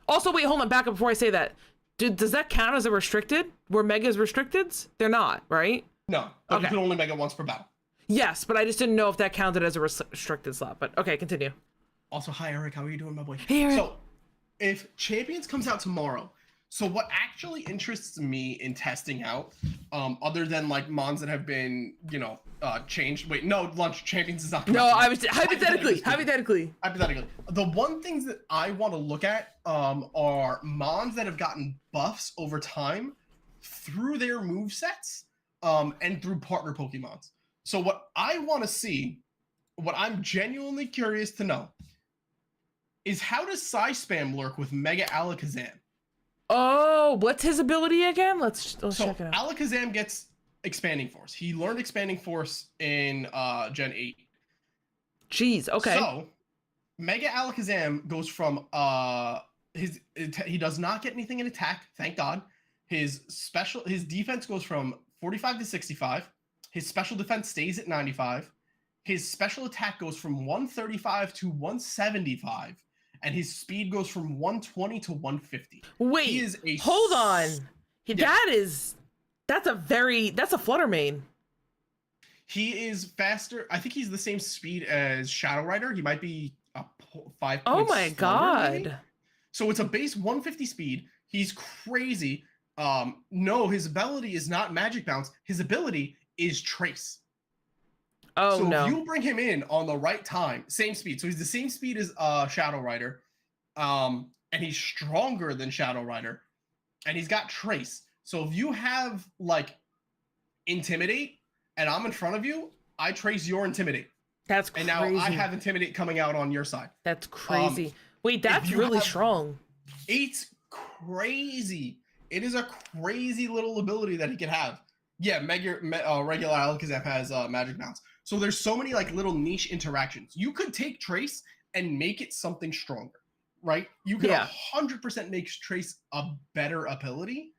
Also, wait, hold on, back up before I say that. Does that count as a restricted? Were Megas restricted? They're not, right? No. But you can only Mega once per battle. Yes, but I just didn't know if that counted as a restricted slot. But okay, continue. Also, hi Eric, how are you doing, my boy? Hey Eric. So, if Champions comes out tomorrow, So what actually interests me in testing out, other than like mons that have been, changed. Wait, no, Lunch Champions is not. No, I was hypothetically. Hypothetically, the one things that I want to look at are mons that have gotten buffs over time through their move sets and through partner Pokemons. So what I want to see, what I'm genuinely curious to know, is how does Psy Spam work with Mega Alakazam? Oh, what's his ability again? Let's check it out. Alakazam gets Expanding Force. He learned Expanding Force in Gen 8. Jeez, okay. So, Mega Alakazam goes from he does not get anything in attack, thank God. His defense goes from 45 to 65. His special defense stays at 95. His special attack goes from 135 to 175. And his speed goes from 120 to 150. Wait, hold on. That's a Flutter Mane. He is faster. I think he's the same speed as Shadow Rider. He might be a 5 Oh my god. Maybe. So it's a base 150 speed. He's crazy. No, his ability is not Magic Bounce. His ability is Trace. Oh, no. So if you bring him in on the right time, same speed. So he's the same speed as Shadow Rider. And he's stronger than Shadow Rider. And he's got Trace. So if you have, like, Intimidate, and I'm in front of you, I trace your Intimidate. That's crazy. And now I have Intimidate coming out on your side. That's crazy. Wait, that's really strong. It's crazy. It is a crazy little ability that he can have. Yeah, regular Alakazam has Magic Bounce. So there's so many like little niche interactions. You could take Trace and make it something stronger, right? You could 100% make Trace a better ability.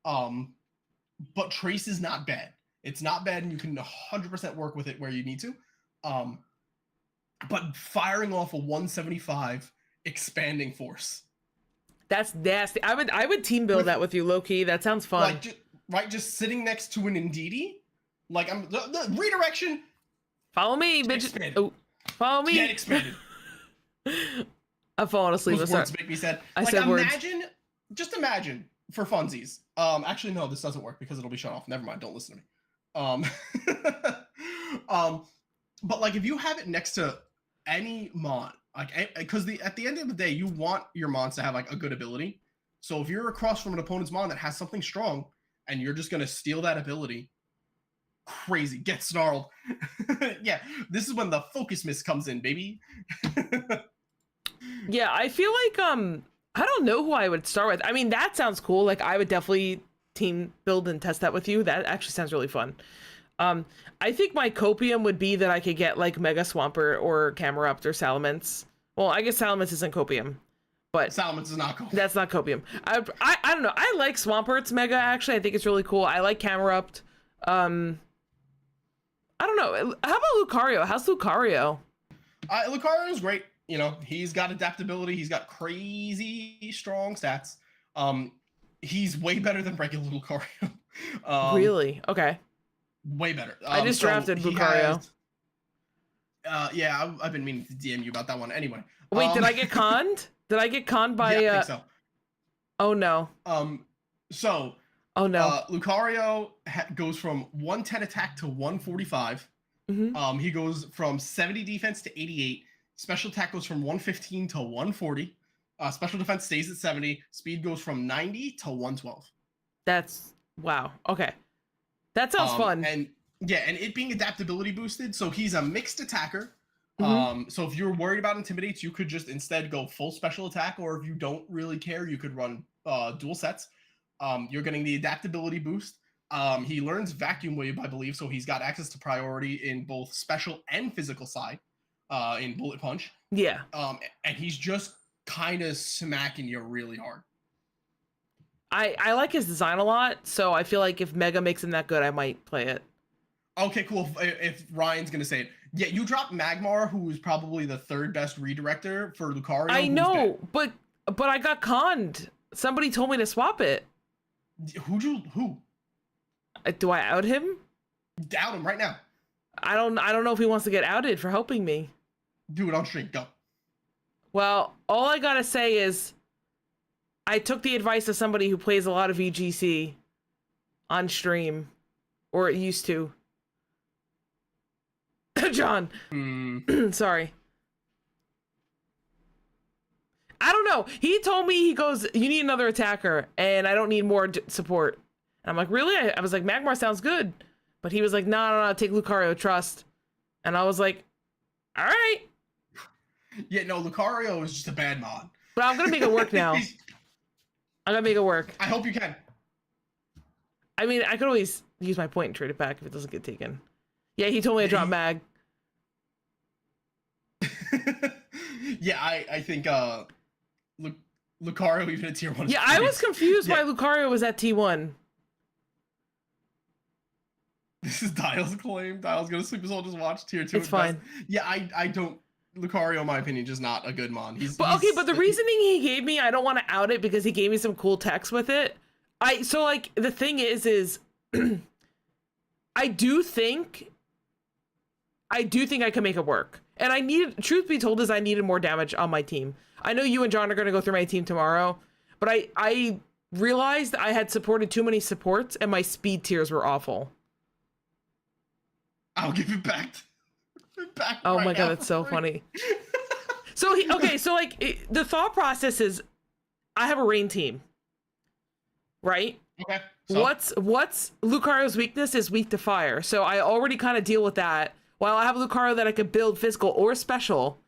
But Trace is not bad. It's not bad, and you can 100% work with it where you need to. But firing off a 175 Expanding Force. That's nasty. I would team build that with you, low-key. That sounds fun. Just sitting next to an Indeedee. Like, the redirection. Follow me, bitch. Oh, follow me. Get expanded. I've fallen asleep. Those words make me sad. I said words. Just imagine, for funsies. Actually, no, this doesn't work because it'll be shut off. Never mind. Don't listen to me. But like, if you have it next to any mon, like, because at the end of the day, you want your mons to have like a good ability. So if you're across from an opponent's mon that has something strong, and you're just gonna steal that ability, crazy, get snarled. Yeah, this is when the focus miss comes in, baby. Yeah, I feel like I don't know who I would start with. I mean, that sounds cool. Like, I would definitely team build and test that with you. That actually sounds really fun. I think my copium would be that I could get like Mega Swampert or Camerupt or Salamence. Well, I guess Salamence isn't copium, but Salamence is not copium. That's not copium. I don't know. I like Swampert's Mega, actually. I think it's really cool. I like Camerupt. I don't know. How about Lucario? How's Lucario? Lucario's great. You know, he's got adaptability. He's got crazy strong stats. He's way better than regular Lucario. Really? Okay. Way better. I just drafted Lucario. Yeah, I've been meaning to DM you about that one. Anyway. Wait, did I get conned? Did I get conned by? Yeah, I think so. Oh no. So. Oh no. Lucario goes from 110 attack to 145. Mm-hmm. He goes from 70 defense to 88. Special attack goes from 115 to 140. Special defense stays at 70. Speed goes from 90 to 112. That's wow. Okay. That sounds fun. And yeah, and it being adaptability boosted, so he's a mixed attacker. Mm-hmm. So if you're worried about intimidates, you could just instead go full special attack, or if you don't really care, you could run dual sets. You're getting the adaptability boost. He learns Vacuum Wave, I believe, so he's got access to priority in both special and physical side in Bullet Punch. Yeah. And he's just kind of smacking you really hard. I like his design a lot, so I feel like if Mega makes him that good, I might play it. Okay, cool. If Ryan's gonna say it, yeah, you dropped Magmar, who is probably the third best redirector for Lucario. I know, but I got conned. Somebody told me to swap it. Who? Do I out him? Out him right now. I don't know if he wants to get outed for helping me. Do it on stream. Go. Well, all I gotta say is, I took the advice of somebody who plays a lot of VGC on stream, or it used to. John, sorry. I don't know. He told me, he goes, you need another attacker, and I don't need more support. And I'm like, really? I was like, Magmar sounds good. But he was like, no, take Lucario, trust. And I was like, all right. Yeah, no, Lucario is just a bad mod. But I'm going to make it work now. I'm going to make it work. I hope you can. I mean, I could always use my point and trade it back if it doesn't get taken. Yeah, he told me to drop Mag. Yeah, I think Lucario even at tier 1. Yeah, I was confused why Lucario was at T1. This is Dial's claim. Dial's gonna sleep his whole just watch tier 2. It's fine. Best. Yeah, I don't. Lucario, in my opinion, just not a good mon. But the reasoning he gave me, I don't want to out it because he gave me some cool text with it. So like the thing is I do think I can make it work. And I needed, truth be told, I needed more damage on my team. I know you and John are going to go through my team tomorrow, but I realized I had supported too many supports and my speed tiers were awful. I'll give it back. Oh my god, that's so funny. So the thought process is, I have a rain team, right? Okay. So. What's Lucario's weakness is weak to fire. So I already kind of deal with that. While I have Lucario that I could build physical or special,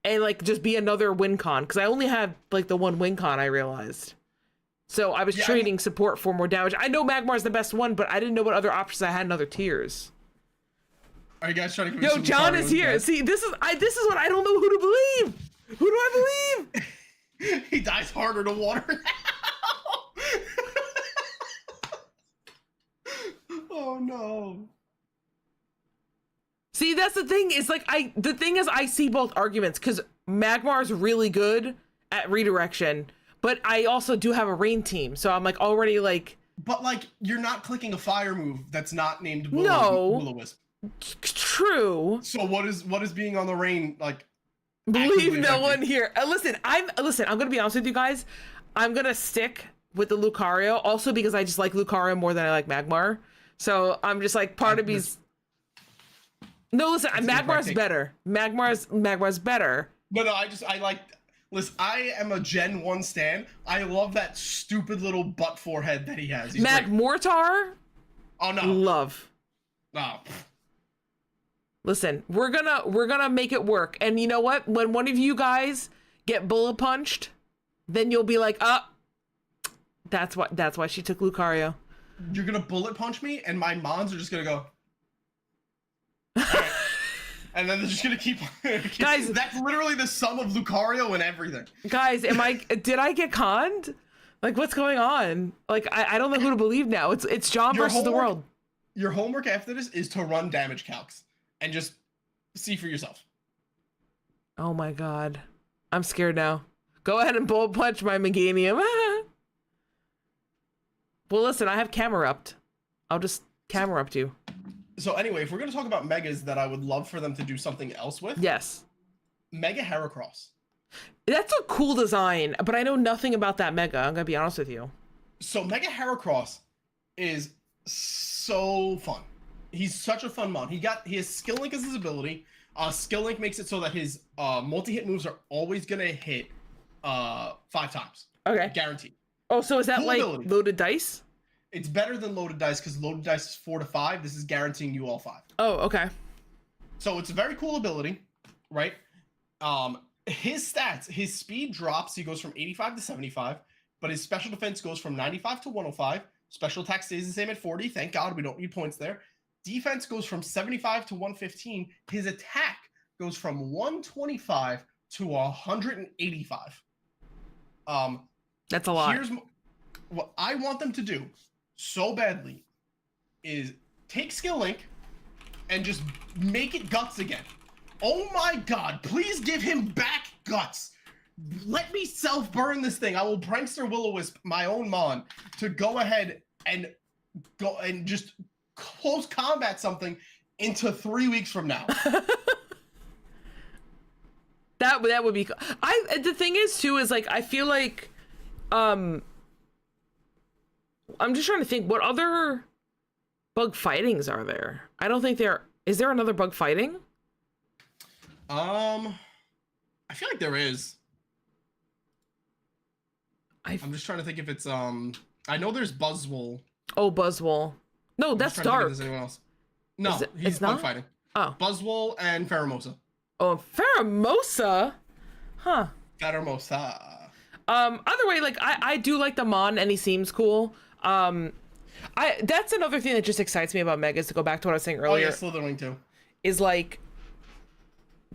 and like just be another win con, because I only have like the one win con, I realized. So I was trading support for more damage. I know Magmar's the best one, but I didn't know what other options I had in other tiers. Are you guys trying to give me some John is here. Dead? See, this is what I don't know who to believe. Who do I believe? He dies harder to water now. Oh no. See, that's the thing. Is like the thing is I see both arguments, because Magmar's really good at redirection, but I also do have a rain team, so I'm like already like. But like, you're not clicking a fire move that's not named Will-O-Wisp. True. So what is being on the rain like? Believe no one here. Listen, I'm gonna be honest with you guys. I'm gonna stick with the Lucario, also because I just like Lucario more than I like Magmar. So I'm just like part of me's. No, listen, Magmar's better. Magmar's better. No, I like. Listen, I am a Gen 1 stan. I love that stupid little butt forehead that he has. He's Mortar. Oh no. Love. No. Listen, we're gonna make it work. And you know what? When one of you guys get bullet punched, then you'll be like, that's why she took Lucario. You're gonna bullet punch me, and my mons are just gonna go. Right. And then they're just gonna keep. Guys, that's literally the sum of Lucario and everything. Guys, did I get conned? Like, what's going on? Like, I don't know who to believe now. It's John versus the world. Your homework after this is to run damage calcs and just see for yourself. Oh my god, I'm scared now. Go ahead and bullet punch my Meganium. Well, listen, I have Camerupt. I'll just Camerupt you. So anyway, if we're going to talk about megas that I would love for them to do something else with. Yes. Mega Heracross. That's a cool design, but I know nothing about that mega. I'm going to be honest with you. So Mega Heracross is so fun. He's such a fun mon. He has Skill Link as his ability. Skill Link makes it so that his multi-hit moves are always going to hit 5 times. Okay. Guaranteed. Oh, so is that cool like ability. Loaded dice? It's better than loaded dice because loaded dice is 4 to 5. This is guaranteeing you all 5. Oh, okay. So it's a very cool ability, right? His stats, his speed drops. He goes from 85 to 75, but his special defense goes from 95 to 105. Special attack stays the same at 40. Thank God we don't need points there. Defense goes from 75 to 115. His attack goes from 125 to 185. That's a lot. Here's what I want them to do so badly is take Skill Link and just make it Guts again. Oh my God, please give him back Guts. Let me self-burn this thing. I will Prankster Will-O-Wisp my own mon to go ahead and go and just close combat something into 3 weeks from now. That would be. The thing is too is like I feel like, I'm just trying to think what other bug fightings are there. I don't think there is. There another bug fighting? I feel like there is. I'm just trying to think if it's I know there's Buzzwole. Oh, Buzzwole. No, that's Dark. There's anyone else? No, he's bug not fighting. Oh, Buzzwole and Pheromosa. Oh, Pheromosa? Huh. Pheromosa. Other way, like I do like the Mon and he seems cool. That's another thing that just excites me about Megas, to go back to what I was saying earlier. Oh yeah, Slitherwing too. Is like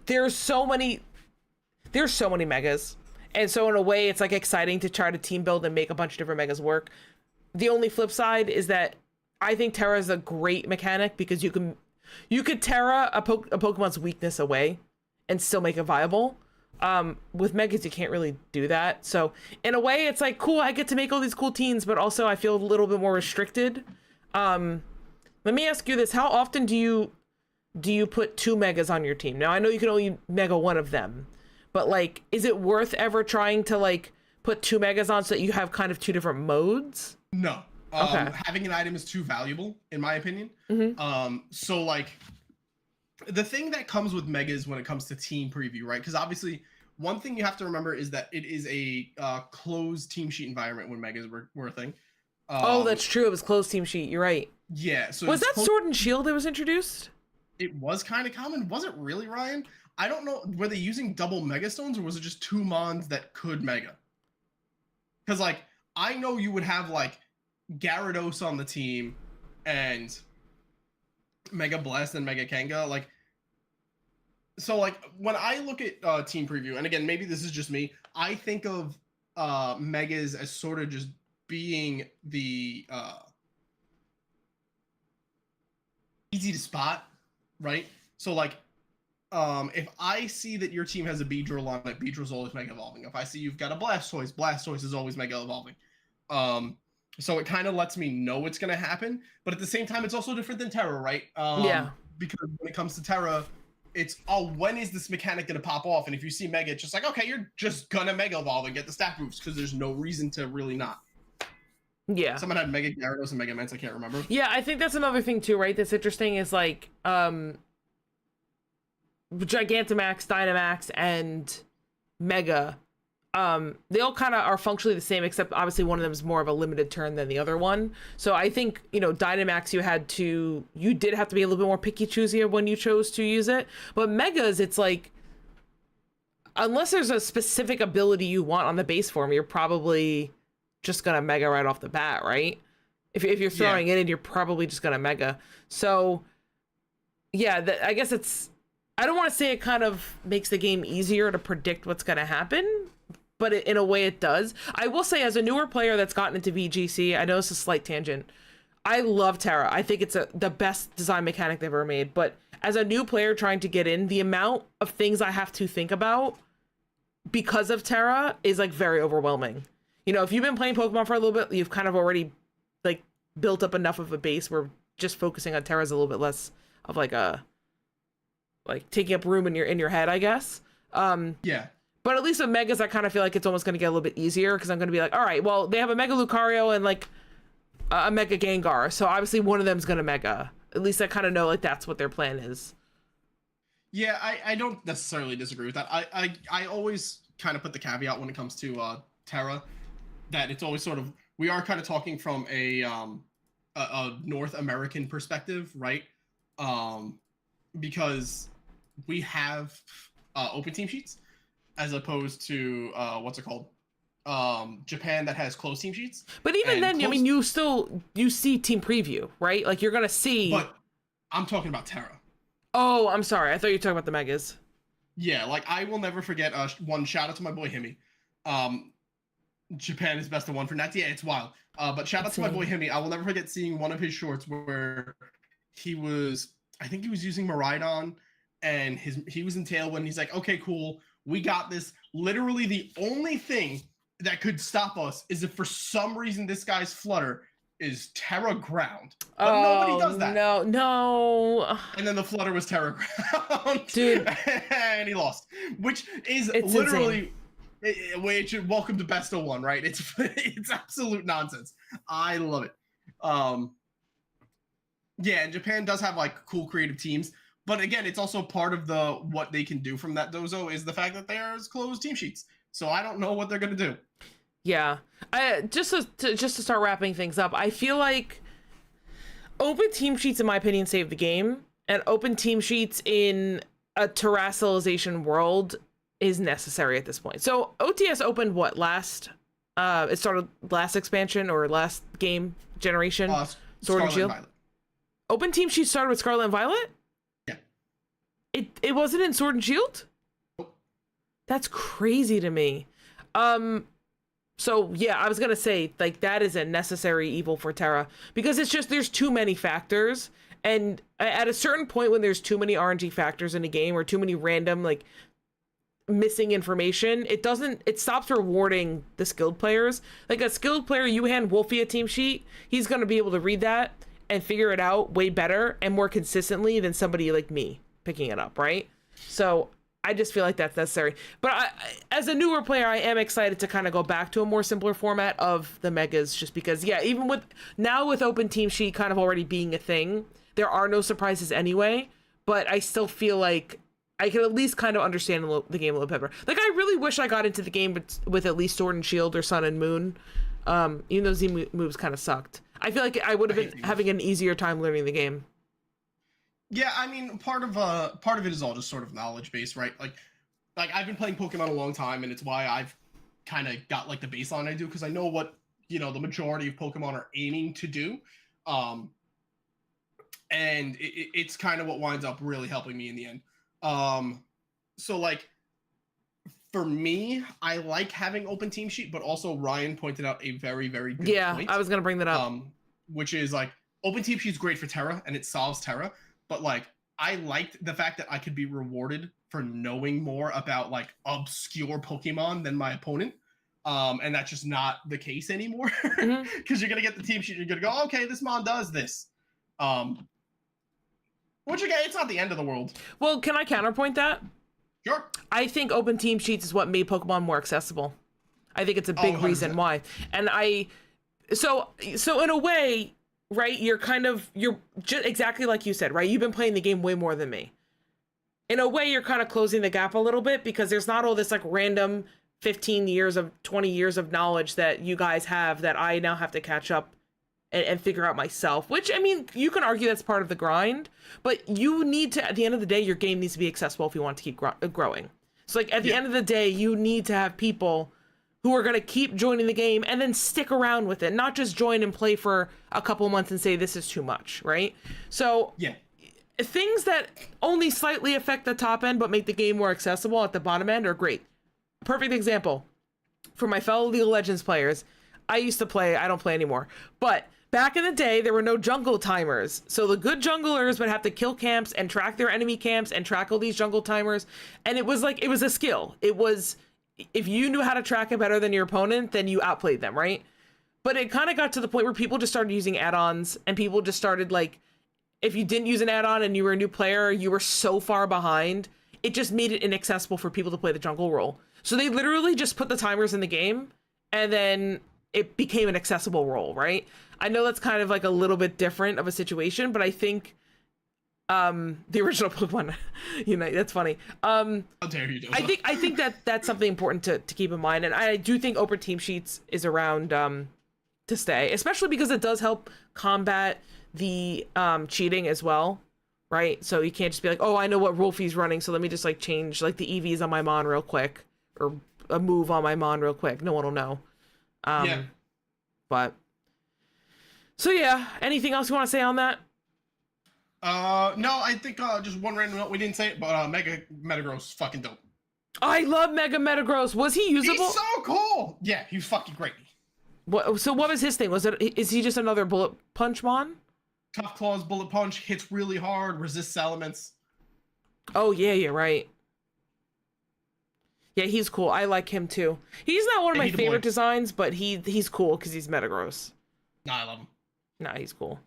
there's so many Megas. And so in a way it's like exciting to try to team build and make a bunch of different Megas work. The only flip side is that I think Terra is a great mechanic because you could Terra a Pokemon's weakness away and still make it viable. With Megas, you can't really do that. So in a way, it's like, cool, I get to make all these cool teams, but also I feel a little bit more restricted. Let me ask you this. How often do you put 2 Megas on your team? Now, I know you can only Mega one of them, but like, is it worth ever trying to like put 2 Megas on so that you have kind of 2 different modes? No. Okay. Having an item is too valuable, in my opinion. Mm-hmm. So like, the thing that comes with Megas when it comes to team preview, right? Because obviously, one thing you have to remember is that it is a closed team sheet environment when Megas were a thing. Oh, that's true. It was closed team sheet. You're right. Yeah. So was that Sword and Shield that was introduced? It was kind of common. Was it really, Ryan? I don't know. Were they using double Mega Stones or was it just 2 Mons that could Mega? Because like, I know you would have like Gyarados on the team and Mega Blast and Mega Kanga. Like, so like when I look at team preview, and again, maybe this is just me, I think of Megas as sort of just being the easy to spot, right? So like, if I see that your team has a Beedrill on it, Beedrill's always Mega Evolving. If I see you've got a Blastoise, Blastoise is always Mega Evolving. So it kind of lets me know what's going to happen. But at the same time, it's also different than Terra, right? Yeah. Because when it comes to Terra, it's, oh, when is this mechanic going to pop off? And if you see Mega, it's just like, okay, you're just going to Mega Evolve and get the stat boosts because there's no reason to really not. Yeah. Someone had Mega Gyarados and Mega Mance, I can't remember. Yeah, I think that's another thing too, right? That's interesting is like, Gigantamax, Dynamax, and Mega, they all kind of are functionally the same, except obviously one of them is more of a limited turn than the other one. So I think, you know, Dynamax, you did have to be a little bit more picky choosier when you chose to use it. But Megas, it's like, unless there's a specific ability you want on the base form, you're probably just gonna Mega right off the bat, right? If you're throwing it in, you're probably just gonna Mega. So yeah, I guess it's, I don't want to say it kind of makes the game easier to predict what's going to happen, but in a way it does. I will say, as a newer player that's gotten into VGC, I know it's a slight tangent, I love Terra. I think it's the best design mechanic they've ever made. But as a new player trying to get in, the amount of things I have to think about because of Terra is like very overwhelming. You know, if you've been playing Pokemon for a little bit, you've kind of already like built up enough of a base where just focusing on Terra is a little bit less of like a, like taking up room in your head, I guess. Yeah. But at least with Megas, I kind of feel like it's almost going to get a little bit easier because I'm going to be like, all right, well, they have a Mega Lucario and like a Mega Gengar, so obviously one of them's going to Mega. At least I kind of know like that's what their plan is. Yeah, I don't necessarily disagree with that. I always kind of put the caveat when it comes to Terra that it's always sort of, we are kind of talking from a North American perspective, right? Because we have open team sheets as opposed to what's it called, Japan that has closed team sheets. But even then, I mean, you see team preview, right? Like you're gonna see. But I'm talking about Terra. Oh, I'm sorry, I thought you were talking about the Megas. Yeah, like I will never forget one shout out to my boy Himi. Japan is best of one for Nats. Yeah, it's wild. But shout out to my boy Himi. I will never forget seeing one of his shorts where he was, I think he was using Miraidon, and he was in Tailwind. He's like, okay, cool, we got this. Literally the only thing that could stop us is if for some reason this guy's Flutter is Terra Ground. But Oh, nobody does that. No. And then the Flutter was Terra Ground. Dude. And he lost. Which is It's literally which welcome to best of one, right? It's absolute nonsense. I love it. Yeah, and Japan does have like cool creative teams. But again, it's also part of the what they can do from that dozo is the fact that there's closed team sheets. So I don't know what they're gonna do. Yeah, just to start wrapping things up, I feel like open team sheets, in my opinion, save the game, and open team sheets in a terrestrialization world is necessary at this point. So OTS opened what last? It started last expansion or last game generation. Sword and Shield. Violet. Open team sheets started with Scarlet and Violet. It wasn't in Sword and Shield? Nope. That's crazy to me. So yeah, I was gonna say, like, that is a necessary evil for Terra, because it's just, there's too many factors, and at a certain point when there's too many RNG factors in a game, or too many random, like, missing information, it stops rewarding the skilled players. Like, a skilled player, you hand Wolfie a team sheet, he's gonna be able to read that and figure it out way better and more consistently than somebody like me picking it up, right? So I just feel like that's necessary. But as a newer player, I am excited to kind of go back to a more simpler format of the megas, just because, yeah, even with open team sheet kind of already being a thing, there are no surprises anyway, but I still feel like I can at least kind of understand the game a little better. Like, I really wish I got into the game with at least Sword and Shield or Sun and Moon, even though Z moves kind of sucked. I feel like I would have been having an easier time learning the game. Yeah, I mean, part of it is all just sort of knowledge based, right? Like I've been playing Pokemon a long time, and it's why I've kind of got like the baseline I do, because I know what the majority of Pokemon are aiming to do, and it's kind of what winds up really helping me in the end. So like for me, I like having open team sheet, but also Ryan pointed out a very, very good point. I was gonna bring that up. Which is like open team sheet's great for Terra, and it solves Terra. But like, I liked the fact that I could be rewarded for knowing more about like obscure Pokemon than my opponent. And that's just not the case anymore. Because you're gonna get the team sheet, you're gonna go, okay, this mon does this. Which again, it's not the end of the world. Well, can I counterpoint that? Sure. I think open team sheets is what made Pokemon more accessible. I think it's a big reason why. And so in a way, right, you're just exactly like you said, right? You've been playing the game way more than me. In a way, you're kind of closing the gap a little bit, because there's not all this like random 20 years of knowledge that you guys have that I now have to catch up and figure out myself, which, I mean, you can argue that's part of the grind, but you need to, at the end of the day, your game needs to be accessible if you want to keep growing. So like at the end of the day, you need to have people who are going to keep joining the game and then stick around with it, not just join and play for a couple months and say this is too much, right? So things that only slightly affect the top end but make the game more accessible at the bottom end are great. Perfect example for my fellow League of Legends players. I used to play, I don't play anymore, but back in the day, there were no jungle timers. So the good junglers would have to kill camps and track their enemy camps and track all these jungle timers. And it was a skill. It was, if you knew how to track it better than your opponent, then you outplayed them, right? But it kind of got to the point where people just started using add-ons, and people just started, like, if you didn't use an add-on and you were a new player, you were so far behind, it just made it inaccessible for people to play the jungle role. So they literally just put the timers in the game, and then it became an accessible role, right? I know that's kind of like a little bit different of a situation, but I think the original Pokemon, that's funny. How dare you do that? I think that that's something important to keep in mind, and I do think open team sheets is around to stay, especially because it does help combat the cheating as well, right? So you can't just be like, oh, I know what Rolfie's running, so let me just like change like the EVs on my Mon real quick, or a move on my Mon real quick. No one will know. But so yeah, anything else you want to say on that? No, I think just one random note, we didn't say it, but Mega Metagross fucking dope. I love Mega Metagross. Was he usable? He's so cool. Yeah, he was fucking great. So what was his thing? Is he just another bullet punch mon? Tough claws, bullet punch, hits really hard, resists elements. Oh yeah, you're right. Yeah, he's cool. I like him too. He's not one of my favorite designs, but he's cool because he's Metagross. No, I love him. Nah, he's cool.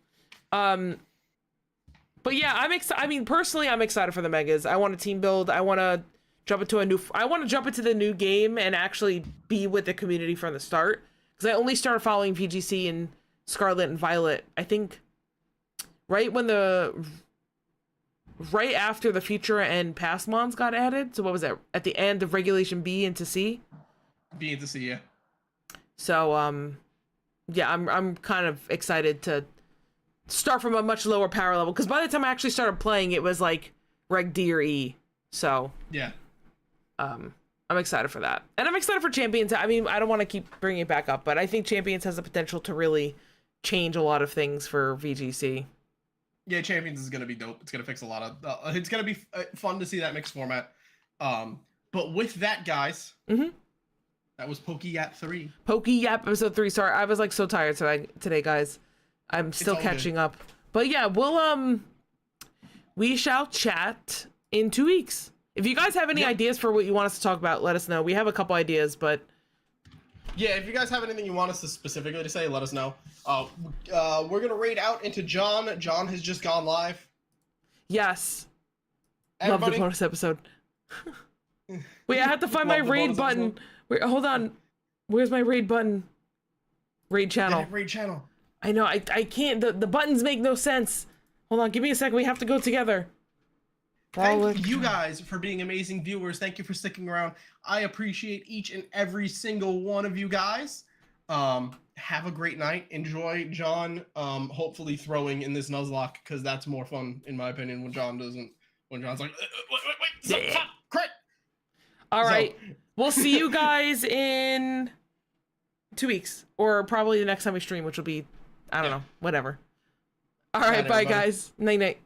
But yeah, I'm excited. I mean, personally, I'm excited for the megas. I want a team build. I want to jump into the new game and actually be with the community from the start. Because I only started following VGC and Scarlet and Violet, I think, right after the future and past mons got added. So what was that? At the end of Regulation B into C? B into C, yeah. So, yeah, I'm kind of excited to start from a much lower power level, because by the time I actually started playing, it was like Reg D or E. So yeah, I'm excited for that, and I'm excited for Champions. I mean, I don't want to keep bringing it back up, but I think Champions has the potential to really change a lot of things for VGC. Yeah, Champions is gonna be dope. It's gonna fix a lot of. It's gonna be fun to see that mixed format. But with that, guys, that was PokeYap 3. PokeYap episode 3. Sorry, I was like so tired today, guys. I'm still catching up. But yeah, we shall chat in 2 weeks. If you guys have any ideas for what you want us to talk about, let us know. We have a couple ideas, but yeah, if you guys have anything you want us to specifically to say, let us know. We're gonna raid out into John. John has just gone live. Yes. Everybody. Love the bonus episode. Wait, I have to find my raid button. Wait, hold on. Where's my raid button? Raid channel. Yeah, raid channel. I know, I can't, the buttons make no sense. Hold on, give me a second, we have to go together. Thank you guys for being amazing viewers. Thank you for sticking around. I appreciate each and every single one of you guys. Have a great night. Enjoy John hopefully throwing in this Nuzlocke, because that's more fun, in my opinion, when John's like, wait, stop, crit! All right, we'll see you guys in 2 weeks, or probably the next time we stream, which will be, I don't know, whatever. All right, bye, guys. Night, night.